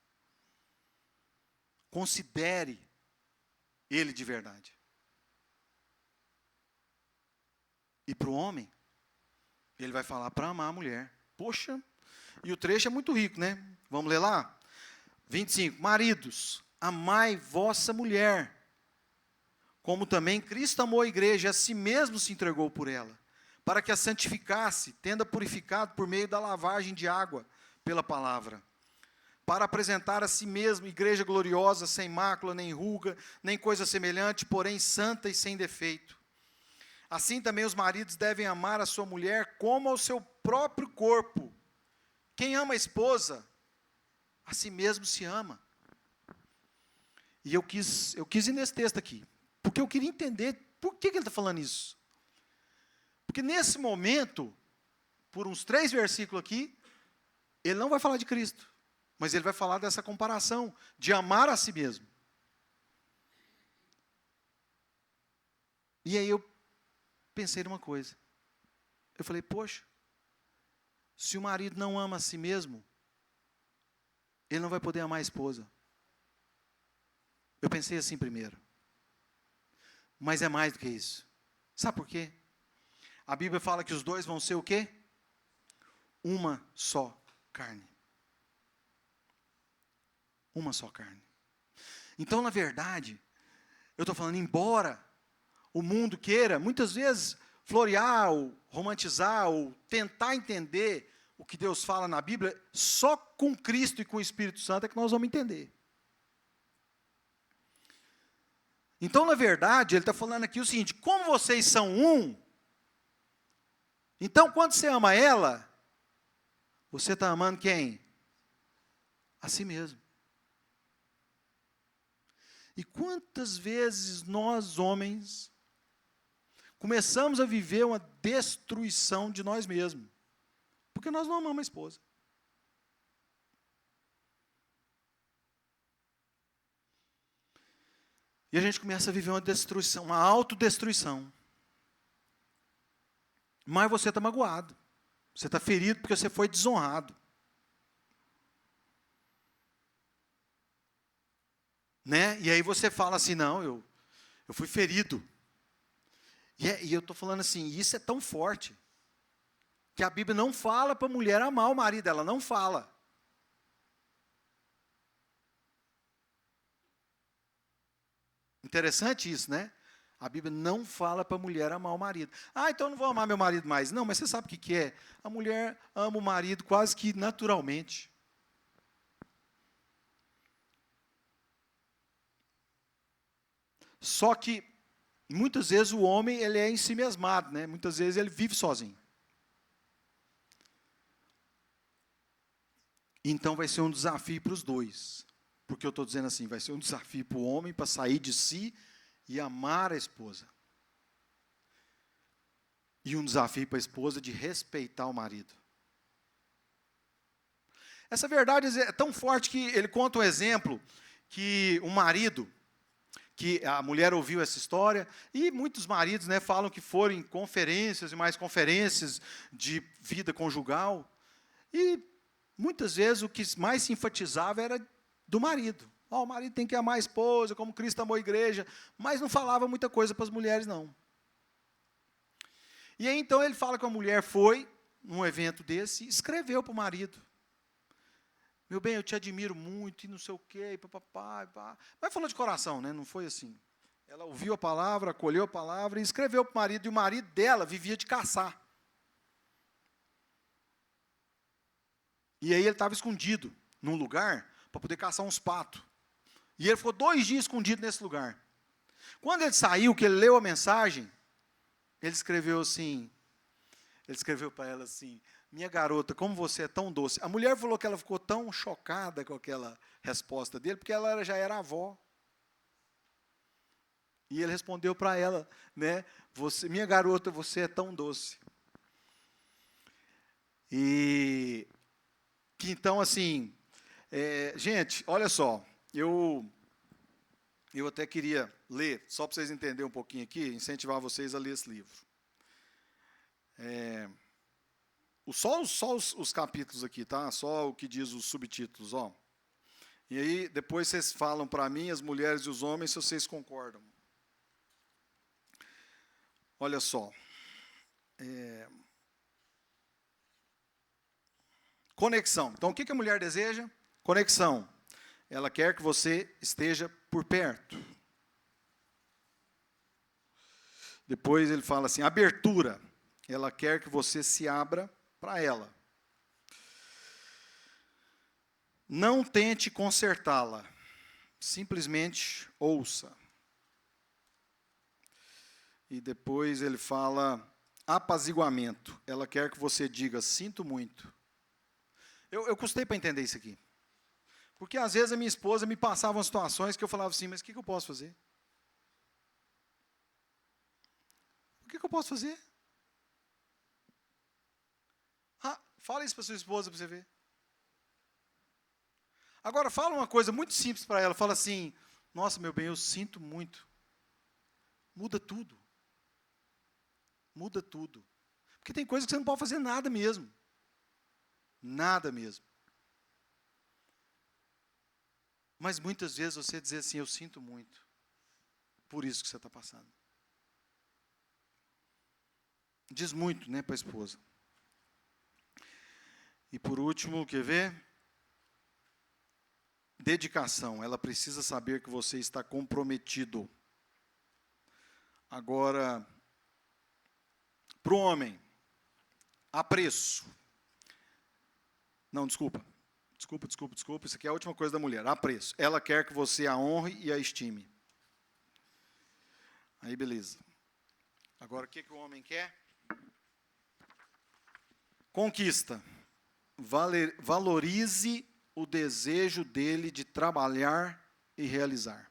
[SPEAKER 5] Considere ele de verdade. E para o homem, ele vai falar para amar a mulher. Poxa, e o trecho é muito rico, né? Vamos ler lá? 25. Maridos, amai vossa mulher, como também Cristo amou a igreja e a si mesmo se entregou por ela, para que a santificasse, tendo-a purificado por meio da lavagem de água pela palavra, para apresentar a si mesmo igreja gloriosa, sem mácula, nem ruga, nem coisa semelhante, porém santa e sem defeito. Assim também os maridos devem amar a sua mulher como ao seu próprio corpo. Quem ama a esposa, a si mesmo se ama. E eu quis ir nesse texto aqui, porque eu queria entender por que ele está falando isso. Porque nesse momento, por uns 3 versículos aqui, ele não vai falar de Cristo, mas ele vai falar dessa comparação, de amar a si mesmo. E aí eu pensei numa coisa. Eu falei, poxa, se o marido não ama a si mesmo, ele não vai poder amar a esposa. Eu pensei assim primeiro. Mas é mais do que isso. Sabe por quê? A Bíblia fala que os dois vão ser o quê? Uma só carne. Uma só carne. Então, na verdade, eu estou falando, embora o mundo queira, muitas vezes, florear, ou romantizar, ou tentar entender o que Deus fala na Bíblia, só com Cristo e com o Espírito Santo é que nós vamos entender. Então, na verdade, ele está falando aqui o seguinte: como vocês são um, então quando você ama ela, você está amando quem? A si mesmo. E quantas vezes nós, homens, começamos a viver uma destruição de nós mesmos, porque nós não amamos a esposa. E a gente começa a viver uma destruição, uma autodestruição. Mas você está magoado. Você está ferido porque você foi desonrado. Né? E aí você fala assim, não, eu fui ferido. E eu estou falando assim, isso é tão forte, que a Bíblia não fala para a mulher amar o marido, ela não fala. Interessante isso, né? A Bíblia não fala para a mulher amar o marido. Ah, então eu não vou amar meu marido mais. Não, mas você sabe o que é? A mulher ama o marido quase que naturalmente. Só que, muitas vezes, o homem ele é ensimesmado, né? Muitas vezes ele vive sozinho. Então vai ser um desafio para os dois. Porque eu estou dizendo assim, vai ser um desafio para o homem para sair de si e amar a esposa. E um desafio para a esposa de respeitar o marido. Essa verdade é tão forte que ele conta um exemplo que um marido, que a mulher ouviu essa história, e muitos maridos, né, falam que foram em conferências e mais conferências de vida conjugal, e muitas vezes o que mais se enfatizava era do marido. O marido tem que amar a esposa, como Cristo amou a igreja, mas não falava muita coisa para as mulheres, não. E aí, então, ele fala que a mulher foi, num evento desse, e escreveu para o marido. Meu bem, eu te admiro muito, e não sei o quê, e papapá, pá. Mas falou de coração, né? Não foi assim. Ela ouviu a palavra, acolheu a palavra, e escreveu para o marido, e o marido dela vivia de caçar. E aí ele estava escondido, num lugar, para poder caçar uns patos. E ele ficou 2 dias escondido nesse lugar. Quando ele saiu, que ele leu a mensagem, ele escreveu para ela assim, minha garota, como você é tão doce. A mulher falou que ela ficou tão chocada com aquela resposta dele, porque ela já era avó. E ele respondeu para ela, né, minha garota, você é tão doce. E que então, assim, gente, olha só, eu até queria ler, só para vocês entenderem um pouquinho aqui, incentivar vocês a ler esse livro. Só os capítulos aqui, tá? Só o que diz os subtítulos, ó. E aí, depois vocês falam para mim, as mulheres e os homens, se vocês concordam. Olha só. Conexão. Então, o que a mulher deseja? Conexão. Ela quer que você esteja por perto. Depois ele fala assim, abertura. Ela quer que você se abra para ela. Não tente consertá-la. Simplesmente ouça. E depois ele fala apaziguamento. Ela quer que você diga, sinto muito. Eu custei para entender isso aqui. Porque às vezes a minha esposa me passava situações que eu falava assim, mas o que eu posso fazer? O que eu posso fazer? Fala isso para sua esposa para você ver. Agora, fala uma coisa muito simples para ela. Fala assim, nossa, meu bem, eu sinto muito. Muda tudo. Muda tudo. Porque tem coisas que você não pode fazer nada mesmo. Nada mesmo. Mas muitas vezes você dizer assim, eu sinto muito. Por isso que você está passando. Diz muito, né, para a esposa. E por último, quer ver? Dedicação. Ela precisa saber que você está comprometido. Agora, para o homem, apreço. Não, desculpa. Isso aqui é a última coisa da mulher. Apreço. Ela quer que você a honre e a estime. Aí, beleza. Agora, o que o homem quer? Conquista. Valorize o desejo dele de trabalhar e realizar.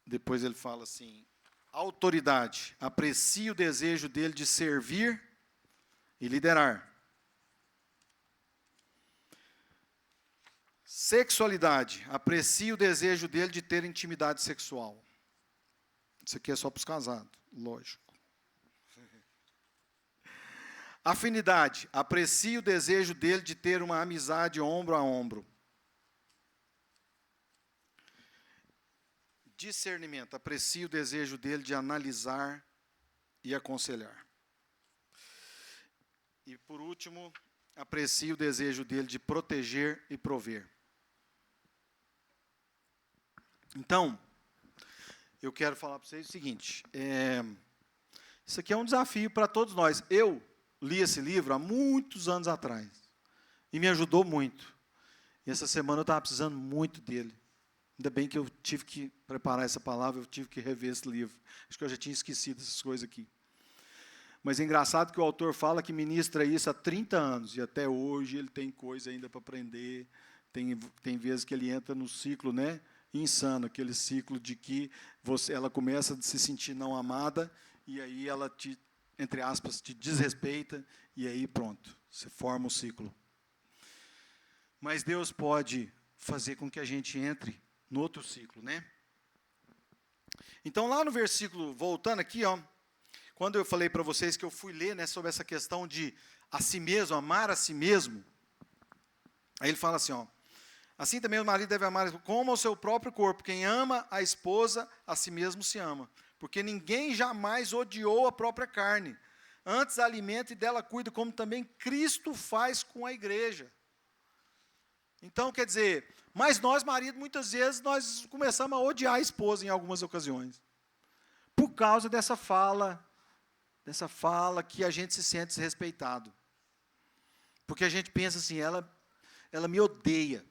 [SPEAKER 5] Depois ele fala assim, autoridade. Aprecie o desejo dele de servir e liderar. Sexualidade. Aprecie o desejo dele de ter intimidade sexual. Isso aqui é só para os casados, lógico. Afinidade. Aprecie o desejo dele de ter uma amizade ombro a ombro. Discernimento. Aprecie o desejo dele de analisar e aconselhar. E, por último, aprecie o desejo dele de proteger e prover. Então, eu quero falar para vocês o seguinte, isso aqui é um desafio para todos nós. Eu li esse livro há muitos anos atrás, e me ajudou muito. E essa semana eu estava precisando muito dele. Ainda bem que eu tive que preparar essa palavra, eu tive que rever esse livro. Acho que eu já tinha esquecido essas coisas aqui. Mas é engraçado que o autor fala que ministra isso há 30 anos, e até hoje ele tem coisa ainda para aprender. Tem vezes que ele entra no ciclo, né, insano, aquele ciclo de que ela começa a se sentir não amada, e aí ela entre aspas, te desrespeita, e aí pronto, você forma um ciclo. Mas Deus pode fazer com que a gente entre no outro ciclo, né? Então, lá no versículo, voltando aqui, ó, quando eu falei para vocês que eu fui ler, né, sobre essa questão de a si mesmo, amar a si mesmo, aí ele fala assim, ó, assim também o marido deve amar como ao seu próprio corpo. Quem ama a esposa, a si mesmo se ama. Porque ninguém jamais odiou a própria carne. Antes a alimenta e dela cuida, como também Cristo faz com a igreja. Então, quer dizer, mas nós, marido, muitas vezes, nós começamos a odiar a esposa em algumas ocasiões. Por causa dessa fala que a gente se sente desrespeitado. Porque a gente pensa assim, ela me odeia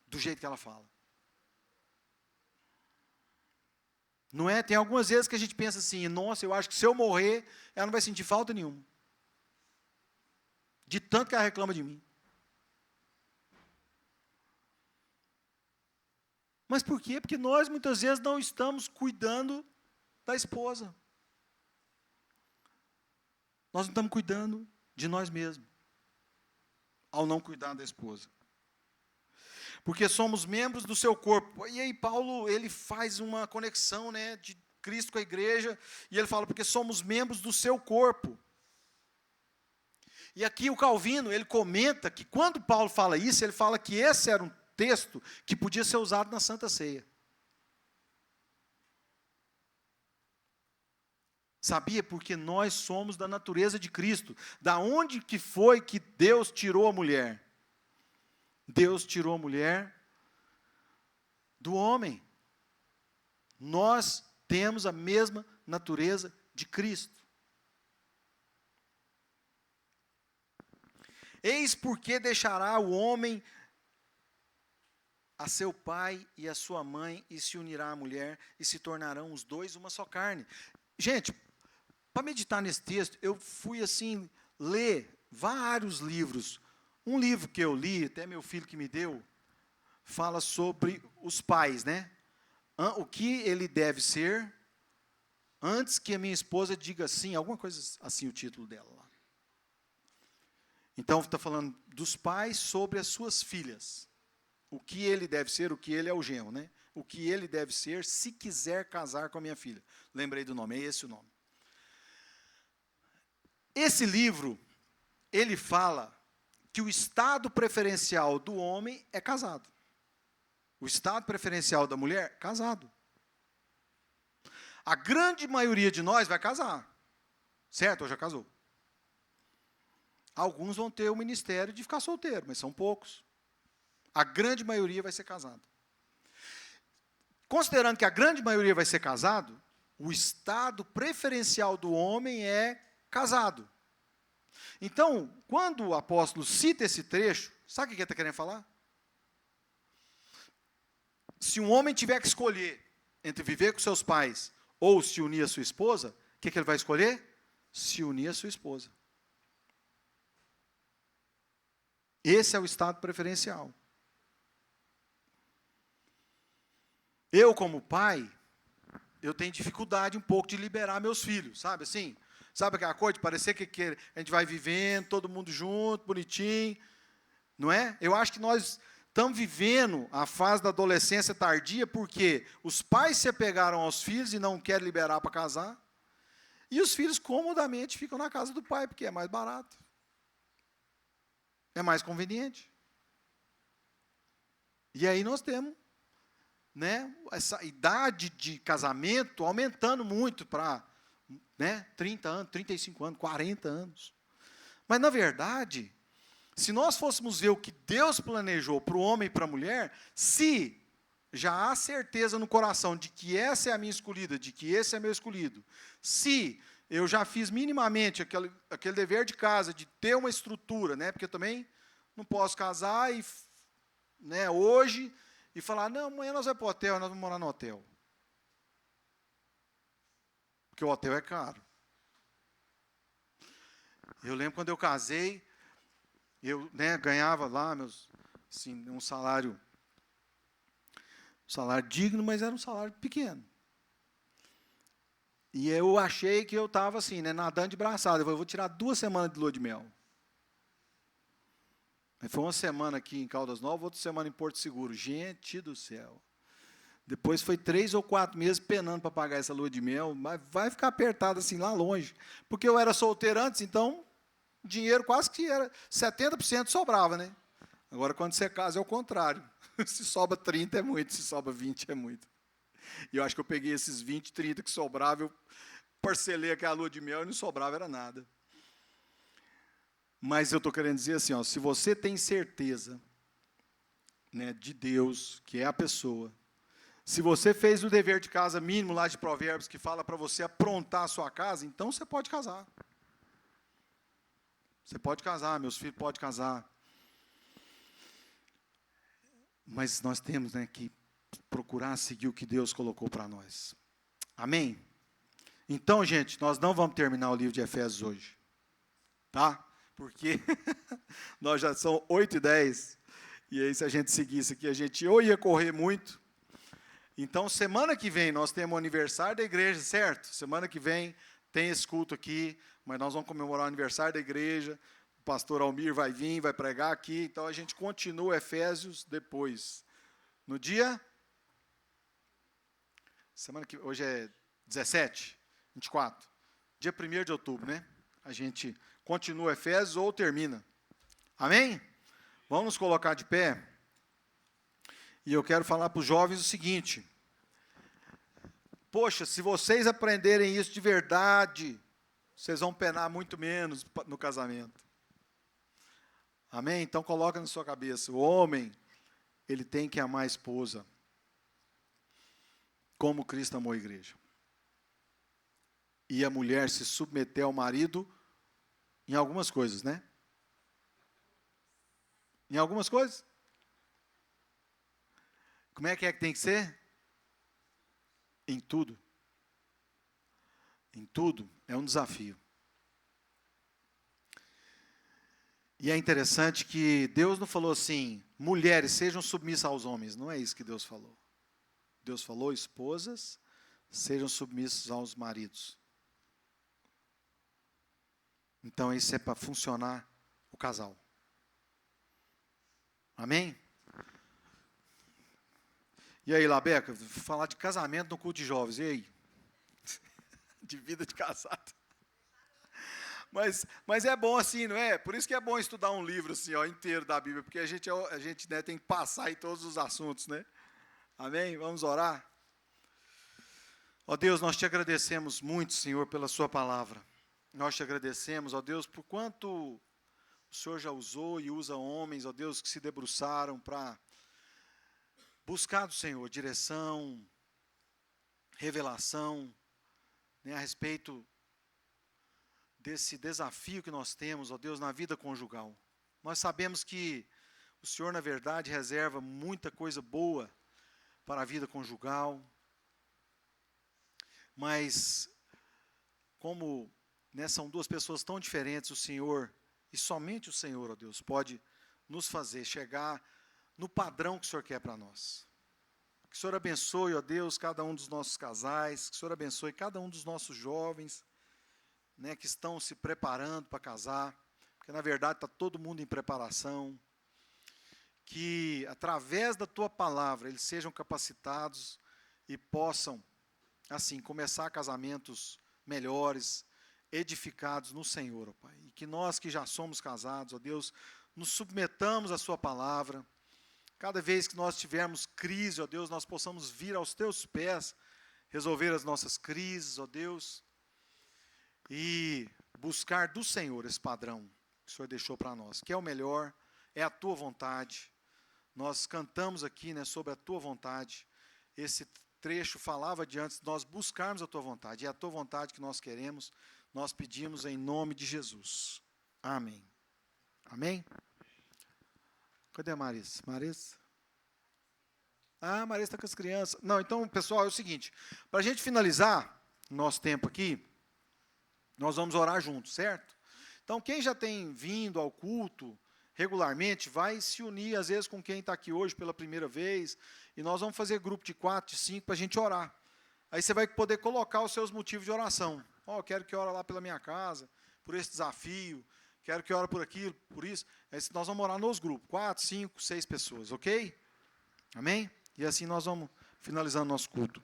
[SPEAKER 5] do jeito que ela fala. Não é? Tem algumas vezes que a gente pensa assim, nossa, eu acho que se eu morrer, ela não vai sentir falta nenhuma. De tanto que ela reclama de mim. Mas por quê? Porque nós, muitas vezes, não estamos cuidando da esposa. Nós não estamos cuidando de nós mesmos, ao não cuidar da esposa. Porque somos membros do seu corpo. E aí Paulo, ele faz uma conexão, né, de Cristo com a igreja, e ele fala, porque somos membros do seu corpo. E aqui o Calvino, ele comenta que quando Paulo fala isso, ele fala que esse era um texto que podia ser usado na Santa Ceia. Sabia? Porque nós somos da natureza de Cristo. Da onde que foi que Deus tirou a mulher? Deus tirou a mulher do homem. Nós temos a mesma natureza de Cristo. Eis porque deixará o homem a seu pai e a sua mãe, e se unirá à mulher, e se tornarão os dois uma só carne. Gente, para meditar nesse texto, eu fui assim, ler vários livros. Um livro que eu li, até meu filho que me deu, fala sobre os pais, né? O que ele deve ser antes que a minha esposa diga sim, alguma coisa assim, o título dela lá. Então, está falando dos pais sobre as suas filhas. O que ele deve ser, o que ele é o genro, né? O que ele deve ser se quiser casar com a minha filha. Lembrei do nome, é esse o nome. Esse livro, ele fala que o estado preferencial do homem é casado. O estado preferencial da mulher, casado. A grande maioria de nós vai casar. Certo? Ou já casou? Alguns vão ter o ministério de ficar solteiro, mas são poucos. A grande maioria vai ser casado. Considerando que a grande maioria vai ser casado, o estado preferencial do homem é casado. Então, quando o apóstolo cita esse trecho, sabe o que ele está querendo falar? Se um homem tiver que escolher entre viver com seus pais ou se unir à sua esposa, o que ele vai escolher? Se unir à sua esposa. Esse é o estado preferencial. Eu, como pai, eu tenho dificuldade um pouco de liberar meus filhos, sabe assim? Sabe aquela coisa de parecer que a gente vai vivendo, todo mundo junto, bonitinho, não é? Eu acho que nós estamos vivendo a fase da adolescência tardia porque os pais se apegaram aos filhos e não querem liberar para casar, e os filhos comodamente ficam na casa do pai, porque é mais barato, é mais conveniente. E aí nós temos, né, essa idade de casamento aumentando muito para, né, 30 anos, 35 anos, 40 anos. Mas, na verdade, se nós fôssemos ver o que Deus planejou para o homem e para a mulher, se já há certeza no coração de que essa é a minha escolhida, de que esse é meu escolhido, se eu já fiz minimamente aquele dever de casa, de ter uma estrutura, né, porque eu também não posso casar e, né, hoje e falar, não, amanhã nós vamos para o hotel, nós vamos morar no hotel. Porque o hotel é caro. Eu lembro quando eu casei, eu, né, ganhava lá assim, um salário digno, mas era um salário pequeno. E eu achei que eu estava assim, né, nadando de braçada. Eu falei, vou tirar 2 semanas de lua de mel. Aí foi uma semana aqui em Caldas Novas, outra semana em Porto Seguro. Gente do céu. Depois foi 3 ou 4 meses penando para pagar essa lua de mel, mas vai ficar apertado assim lá longe. Porque eu era solteiro antes, então o dinheiro quase que era 70% sobrava, né? Agora, quando você casa, é o contrário. Se sobra 30 é muito, se sobra 20 é muito. E eu acho que eu peguei esses 20, 30 que sobrava, eu parcelei aquela lua de mel e não sobrava era nada. Mas eu estou querendo dizer assim, ó, se você tem certeza, né, de Deus, que é a pessoa, se você fez o dever de casa mínimo lá de Provérbios, que fala para você aprontar a sua casa, então você pode casar. Você pode casar, meus filhos podem casar. Mas nós temos, né, que procurar seguir o que Deus colocou para nós. Amém? Então, gente, nós não vamos terminar o livro de Efésios hoje. Tá? Porque nós já são 8h10. E aí, se a gente seguisse aqui, a gente ou ia correr muito. Então, semana que vem, nós temos o aniversário da igreja, certo? Semana que vem tem esse culto aqui, mas nós vamos comemorar o aniversário da igreja. O pastor Almir vai vir, vai pregar aqui. Então, a gente continua Efésios depois. No dia... Semana que hoje é 17, 24. Dia 1º de outubro, né? A gente continua Efésios ou termina. Amém? Vamos nos colocar de pé. E eu quero falar para os jovens o seguinte. Poxa, se vocês aprenderem isso de verdade, vocês vão penar muito menos no casamento. Amém? Então coloca na sua cabeça. O homem, ele tem que amar a esposa como Cristo amou a igreja. E a mulher se submeter ao marido em algumas coisas, né? Em algumas coisas. Como é que tem que ser? Em tudo. Em tudo é um desafio. E é interessante que Deus não falou assim, mulheres sejam submissas aos homens. Não é isso que Deus falou. Deus falou, esposas, sejam submissas aos maridos. Então, isso é para funcionar o casal. Amém? E aí, Labeca, falar de casamento no culto de jovens, e aí? De vida de casado. Mas é bom assim, não é? Por isso que é bom estudar um livro assim, ó, inteiro da Bíblia, porque a gente né, tem que passar em todos os assuntos, né? Amém? Vamos orar? Ó Deus, nós te agradecemos muito, Senhor, pela sua palavra. nós te agradecemos, ó Deus, por quanto o Senhor já usou e usa homens, ó Deus, que se debruçaram para buscar do Senhor direção, revelação, né, a respeito desse desafio que nós temos, ó Deus, na vida conjugal. Nós sabemos que o Senhor, na verdade, reserva muita coisa boa para a vida conjugal, mas como, né, são duas pessoas tão diferentes, o Senhor, e somente o Senhor, ó Deus, pode nos fazer chegar no padrão que o Senhor quer para nós. Que o Senhor abençoe, ó Deus, cada um dos nossos casais, que o Senhor abençoe cada um dos nossos jovens, né, que estão se preparando para casar, porque na verdade está todo mundo em preparação. Que através da Tua palavra eles sejam capacitados e possam, assim, começar casamentos melhores, edificados no Senhor, ó Pai. E que nós que já somos casados, ó Deus, nos submetamos à Sua palavra. Cada vez que nós tivermos crise, ó Deus, nós possamos vir aos Teus pés, resolver as nossas crises, ó Deus, e buscar do Senhor esse padrão que o Senhor deixou para nós, que é o melhor, é a Tua vontade. Nós cantamos aqui, né, sobre a Tua vontade. Esse trecho falava de antes de nós buscarmos a Tua vontade. É a Tua vontade que nós queremos. Nós pedimos em nome de Jesus. Amém. Amém? Cadê a Marisa? Marisa? Ah, a Marisa está com as crianças. Não, então, pessoal, é o seguinte. Para a gente finalizar nosso tempo aqui, nós vamos orar juntos, certo? Então, quem já tem vindo ao culto regularmente, vai se unir, às vezes, com quem está aqui hoje pela primeira vez, e nós vamos fazer grupo de 4, de 5, para a gente orar. Aí você vai poder colocar os seus motivos de oração. Ó, quero que ore lá pela minha casa, por esse desafio, quero que ore por aquilo, por isso. Aí nós vamos orar nos grupos, 4, 5, 6 pessoas, ok? Amém? E assim nós vamos finalizando nosso culto.